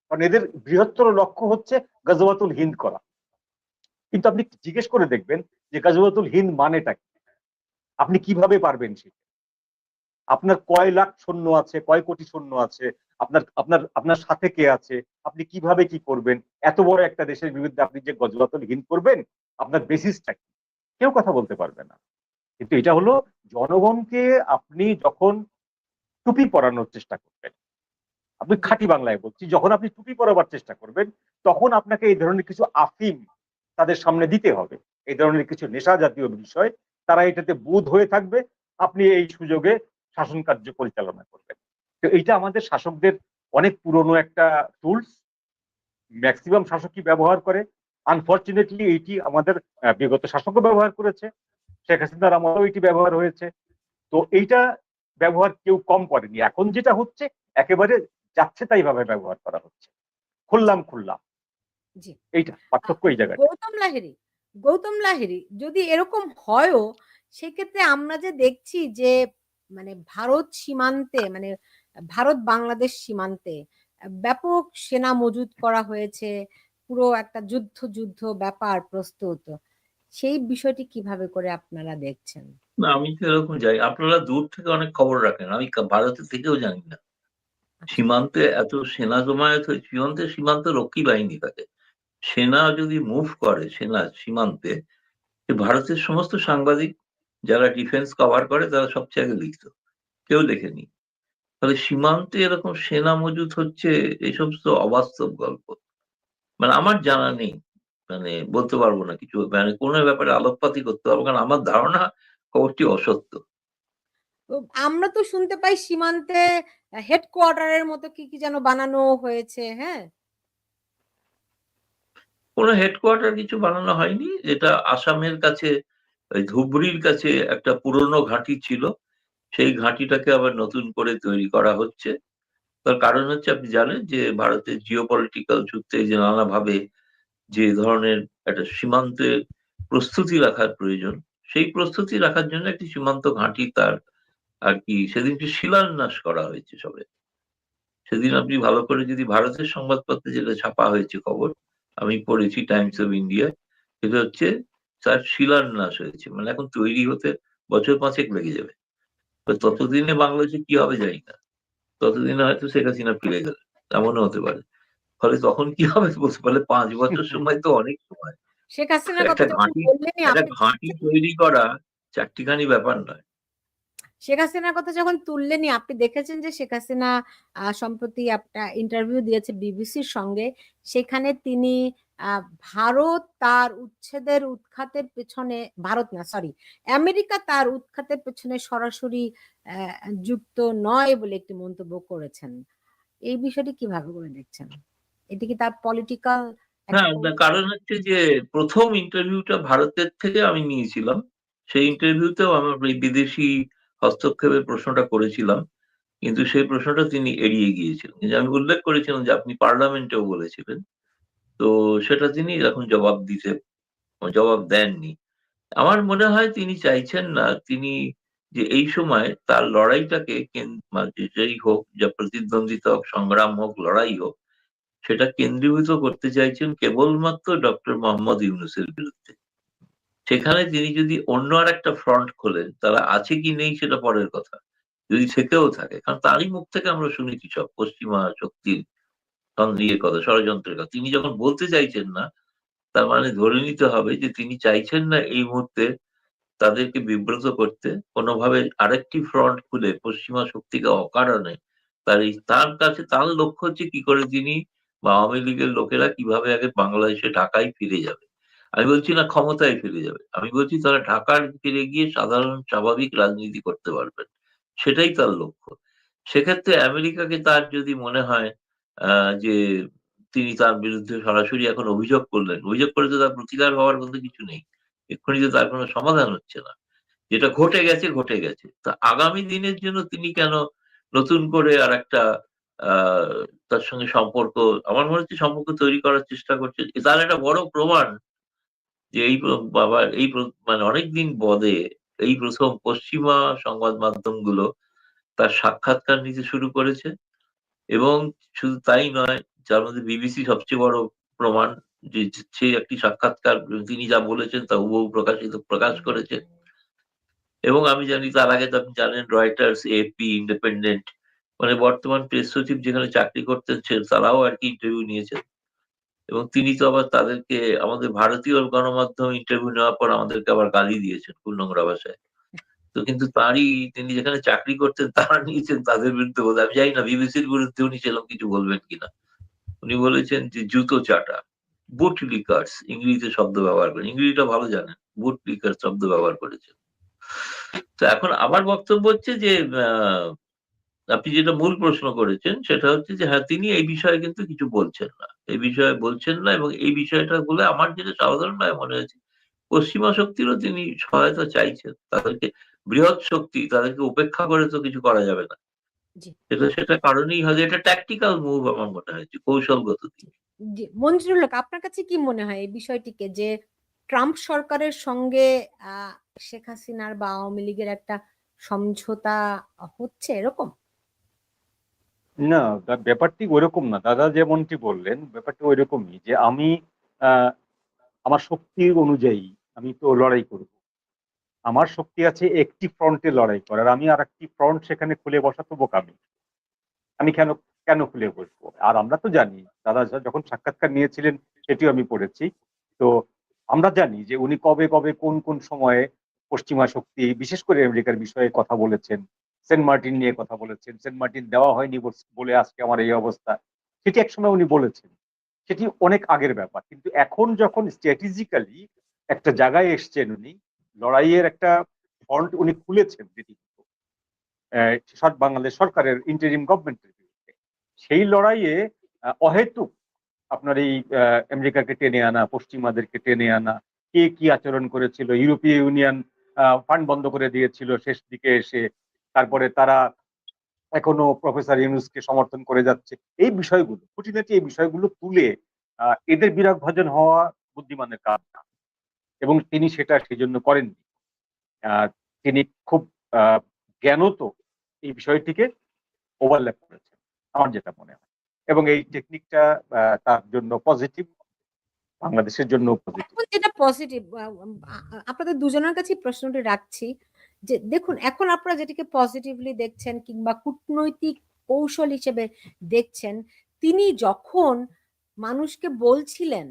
কারণ এদের বৃহত্তর লক্ষ্য হচ্ছে গাজওয়াতুল হিন্দ করা। কিন্তু আপনি জিজ্ঞেস করে দেখবেন যে গাজওয়াতুল হিন্দ মানেটা কি, আপনি কিভাবে পারবেন সেটা? আপনার কয় লাখ সৈন্য আছে, কয় কোটি সৈন্য আছে, আপনার আপনার আপনার সাথে কে আছে, আপনি কিভাবে কি করবেন? এত বড় একটা দেশের বিরুদ্ধে আপনি যে গাজওয়াতুল হিন্দ করবেন, আপনার বেসিসটা কি? কেউ কথা বলতে পারবে না। কিন্তু এটা হলো জনগণকে আপনি যখন টুপি পরানোর চেষ্টা করবেন, আপনি খাঁটি বাংলায় বলছি, যখন আপনি টুপি পরাবার চেষ্টা করবেন, তখন আপনাকে এই ধরনের কিছু আফিম তাদের সামনে দিতে হবে, এই ধরনের কিছু নেশা জাতীয় বিষয়, তারা এটাতে বুঁদ হয়ে থাকবে, আপনি এই সুযোগে শাসন কার্য পরিচালনা করবেন। তো এইটা আমাদের শাসকদের অনেক পুরনো একটা টুলস, ম্যাক্সিমাম শাসকই ব্যবহার করে। আনফরচুনেটলি এইটি আমাদের বিগত শাসকও ব্যবহার করেছে, শেখ হাসিনার আমলেও এটি ব্যবহার হয়েছে। তো এইটা ব্যবহার কেউ কম করেনি। এখন যেটা হচ্ছে একেবারে যাচ্ছে তাই ভাবে ব্যবহার করা হচ্ছে, খুললাম খুললাম। জি। এইটা পার্থক্য এই জায়গায়। গৌতম লাহিড়ী যদি এরকম হয়ও, সেক্ষেত্রে আমরা যে দেখছি যে মানে ভারত সীমান্তে, মানে ভারত বাংলাদেশ সীমান্তে ব্যাপক সেনা মজুত করা হয়েছে, পুরো একটা যুদ্ধ ব্যাপার প্রস্তুত। সেই বিষয়টি কিভাবে করে আপনারা দেখছেন? না, আমি তো এরকম যাই, আপনারা দূর থেকে অনেক খবর রাখেন, আমি ভারতের থেকেও জানি না। সীমান্তে এত সেনা জমায়েত হয়েছে, সীমান্ত রক্ষী বাহিনী থাকে, সেনা যদি মুভ করে সেনা সীমান্তে, ভারতের সমস্ত সাংবাদিক যারা ডিফেন্স কভার করে তারা সবচেয়ে আগে লিখত, কেউ লেখেনি। তাহলে সীমান্তে এরকম সেনা মজুত হচ্ছে, এই সমস্ত অবাস্তব গল্প, মানে আমার জানা নেই, মানে বলতে পারবো না কিছু, মানে কোনো ব্যাপারে আলোকপাতই করতে পারবো, কারণ আমার ধারণা খবরটি অসত্য। তো আমরা তো শুনতে পাই সীমান্তে হেডকোয়ার্টারের মতো কি কি যেন বানানো হয়েছে। হ্যাঁ, কোনো হেডকোয়ার্টার কিছু বানানো হয়নি, এটা আসামের কাছে, ওই ধুবড়ির কাছে একটা পুরনো ঘাঁটি ছিল, সেই ঘাঁটিটাকে আবার নতুন করে তৈরি করা হচ্ছে। তার কারণ হচ্ছে, আপনি জানেন যে ভারতের জিওপলিটিক্যাল যুদ্ধে যে নানাভাবে যে ধরনের একটা সীমান্তে প্রস্তুতি রাখার প্রয়োজন, সেই প্রস্তুতি রাখার জন্য একটি সীমান্ত ঘাঁটি তার আর কি সেদিনকে শিলান্যাস করা হয়েছে সবে। সেদিন আপনি ভালো করে যদি ভারতের সংবাদপত্রে যেটা ছাপা হয়েছে খবর, আমি পড়েছি টাইমস অফ ইন্ডিয়া, সেটা হচ্ছে তার শিলান্যাস হয়েছে, মানে এখন তৈরি হতে বছর 5 লেগে যাবে। তো ততদিনে বাংলাদেশে কি হবে জানি না, ততদিনে হয়তো শেখ হাসিনা ফিরে গেল, এমনও হতে পারে। ফলে তখন কি হবে বলতে পারলে 5 বছর সময় তো অনেক সময়। শেখ হাসিনার কথা একটা যখন ঘাঁটি বললেনই একটা আপনি ঘাঁটি তৈরি করা চারটিখানি ব্যাপার নয়। শেখ হাসিনার কথা যখন তুললেনই, আপনি দেখেছেন যে শেখ হাসিনা সম্প্রতি একটা ইন্টারভিউ দিয়েছে বিবিসির সঙ্গে। সেখানে তিনি ভারত তার উচ্ছেদের উৎখাতের পেছনে, ভারত না সরি আমেরিকা তার উৎখাতের পেছনে সরাসরি যুক্ত নয় বলে একটি মন্তব্য করেছেন। এই বিষয়টি কিভাবে করে দেখছেন? এটি কি তার পলিটিক্যাল হ্যাঁ, কারণ হচ্ছে যে প্রথম ইন্টারভিউটা ভারতের থেকে আমি নিয়েছিলাম, সেই ইন্টারভিউতেও আমার ওই বিদেশি হস্তক্ষেপের প্রশ্নটা করেছিলাম, কিন্তু সেই প্রশ্নটা তিনি এড়িয়ে গিয়েছিলেন। কিন্তু আমি উল্লেখ করেছিলাম যে আপনি পার্লামেন্টেও বলেছিলেন, তো সেটা তিনি এখন জবাব দেননি। আমার মনে হয় তিনি চাইছেন না, তিনি যে এই সময় তার লড়াইটাকে মানে যেই হোক, যা প্রতিদ্বন্দ্বিতা হোক, সংগ্রাম হোক, লড়াই হোক, সেটা কেন্দ্রীভূত করতে চাইছেন কেবলমাত্র ডক্টর মোহাম্মদ ইউনূসের বিরুদ্ধে। সেখানে তিনি যদি অন্য আর একটা ফ্রন্ট খোলেন, তারা আছে কি নেই সেটা পরের কথা, যদি থেকেও থাকে, কারণ তারই মুখ থেকে আমরা শুনেছি সব পশ্চিমা শক্তির কথা, ষড়যন্ত্রের কথা। তিনি যখন বলতে চাইছেন না, তার মানে ধরে নিতে হবে যে তিনি চাইছেন না এই মুহূর্তে তাদেরকে বিব্রত করতে, কোনোভাবে আরেকটি ফ্রন্ট খুলে পশ্চিমা শক্তিকে অকারণে তার কাছে তার লক্ষ্য হচ্ছে কি করে তিনি বা আওয়ামী লীগের লোকেরা কিভাবে আগে বাংলাদেশে ঢাকায় ফিরে যাবে। আমি বলছি না ক্ষমতায় ফিরে যাবে, আমি বলছি তারা ঢাকার ফিরে গিয়ে সাধারণ স্বাভাবিক রাজনীতি করতে পারবেন, সেটাই তার লক্ষ্য। সেক্ষেত্রে আমেরিকাকে তার যদি মনে হয় যে তিনি তার বিরুদ্ধে সরাসরি এখন অভিযোগ করলেন, অভিযোগ করে তো তার প্রতিকার হওয়ার মধ্যে কিছু নেই, এক্ষুনি তো তার কোনো সমাধান হচ্ছে না। যেটা ঘটে গেছে ঘটে গেছে, তা আগামী দিনের জন্য তিনি কেন নতুন করে আর একটা তার সঙ্গে সম্পর্ক, আমার মনে হচ্ছে সম্পর্ক তৈরি করার চেষ্টা করছে। তার একটা বড় প্রমাণ যে মানে অনেকদিন বাদে এই প্রথম পশ্চিমা সংবাদ মাধ্যমগুলো তার সাক্ষাৎকার নিতে শুরু করেছে, এবং শুধু তাই নয়, যার মধ্যে বিবিসি সবচেয়ে বড় প্রমাণ, যে সে একটি সাক্ষাৎকার তিনি যা বলেছেন তা হুবহু প্রকাশ করেছে। এবং আমি জানি তার আগে তো আপনি জানেন রয়টার্স, এপি, ইন্ডিপেন্ডেন্ট, মানে বর্তমান প্রেস সচিব যেখানে চাকরি করতেন তারাও আর কি ইন্টারভিউ নিয়েছেন। এবং তিনি তো আবার তাদেরকে, আমাদের ভারতীয় গণমাধ্যম ইন্টারভিউ নেওয়ার পর আমাদেরকে আবার গালি দিয়েছেন খুব নোংরা ভাষায়। তো কিন্তু তিনি যেখানে চাকরি করতেন তারা নিয়েছেন তাদের বিরুদ্ধে বলে, আমি জানি না বিবিসির বিরুদ্ধে উনি সেরকম কিছু বলবেন কিনা। উনি বলেছেন যে জুতো চাটা, বুট লিকার্স ইংরেজিতে শব্দ ব্যবহার করেন, ইংরেজিটা ভালো জানেন, বুট লিকার্স শব্দ ব্যবহার করেছেন। তো এখন আমার বক্তব্য হচ্ছে যে আপনি যেটা মূল প্রশ্ন করেছেন সেটা হচ্ছে যে হ্যাঁ তিনি এই বিষয়ে কিন্তু কিছু বলছেন না, এই বিষয়ে বলছেন না, এবং এই বিষয়টা বলে আমার যেটা সাধারণভাবে মনে হয়েছে পশ্চিমা শক্তিরও তিনি সহায়তা চাইছেন। তাদেরকে বৃহৎ শক্তি, তাদেরকে উপেক্ষা করে তো কিছু করা যাবে না। জি সেটা কারণেই হয়তো এটা ট্যাকটিক্যাল মুভ আমার মনে হয়েছে, কৌশলগত দিক। জি মঞ্জুরুল হক, আপনার কাছে কি মনে হয় এই বিষয়টিকে, যে ট্রাম্প সরকারের সঙ্গে শেখ হাসিনার বা আওয়ামী লীগের একটা সমঝোতা হচ্ছে এরকম? না, ব্যাপারটি ওইরকম না। দাদা যেমনটি বললেন ব্যাপারটি ওইরকমই যে আমি আহ, আমার শক্তি অনুযায়ী আমি তো লড়াই করব। আমার শক্তি আছে একটি ফ্রন্টে লড়াই করার, আমি আর একটি ফ্রন্ট সেখানে খুলে বসাতে বোকামি। আমি কেন কেন খুলে বসবো? আর আমরা তো জানি দাদা যখন সাক্ষাৎকার নিয়েছিলেন সেটিও আমি পড়েছি। তো আমরা জানি যে উনি কবে কবে কোন কোন সময়ে পশ্চিমা শক্তি বিশেষ করে আমেরিকার বিষয়ে কথা বলেছেন, সেন্ট মার্টিন নিয়ে কথা বলেছেন, সেন্ট মার্টিন দেওয়া হয়নি বলে আজকে আমার এই অবস্থা, সেটি একসময় উনি বলেছেন। সেটি অনেক আগের ব্যাপার, কিন্তু এখন যখন স্ট্র্যাটেজিক্যালি একটা জায়গায় এসছেন উনি, লড়াইয়ের একটা ফ্রন্ট উনি খুলেছেন রীতিমতো, বাংলাদেশ সরকারের ইন্টারিম গভর্নমেন্টের বিরুদ্ধে, সেই লড়াইয়ে অহেতুক আপনার এই আমেরিকাকে টেনে আনা, পশ্চিমাদেরকে টেনে আনা, কে কি আচরণ করেছিল, ইউরোপীয় ইউনিয়ন ফান্ড বন্ধ করে দিয়েছিল শেষ দিকে এসে, তারপরে তারা এখনো প্রফেসর ইউনুসকে সমর্থন করে যাচ্ছে, এই বিষয়গুলো খুঁটিনাটি এই বিষয়গুলো তুলে এদের বিরাগভাজন হওয়া বুদ্ধিমানের কাজ না, এবং তিনি সেটা সেই জন্য করেননি। আহ, তিনি খুব জ্ঞানত এই বিষয়টিকে ওভারল্যাপ করেছেন, আমার যেটা মনে হয়, এবং এই টেকনিকটা তার জন্য পজিটিভ, বাংলাদেশের জন্য পজিটিভ। এখন যেটা পজিটিভ, আপনাদের দুজনের কাছে প্রশ্নটি রাখছি যে দেখুন, এখন আপনারা যেটাকে পজিটিভলি দেখছেন কিংবা কূটনৈতিক কৌশল হিসেবে দেখছেন, তিনি যখন মানুষকে বলছিলেন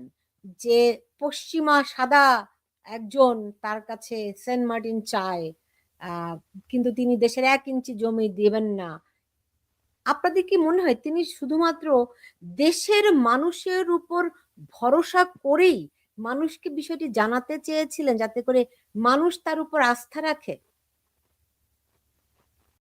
যে পশ্চিমা সাদা একজন তার কাছে সেন্ট মার্টিন চায়, আহ কিন্তু তিনি দেশের 1 ইঞ্চি জমি দেবেন না, আপনাদের কি মনে হয় তিনি শুধুমাত্র দেশের মানুষের উপর ভরসা করেই মানুষকে বিষয়টি জানাতে চেয়েছিলেন, যাতে করে মানুষ তার উপর আস্থা রাখে?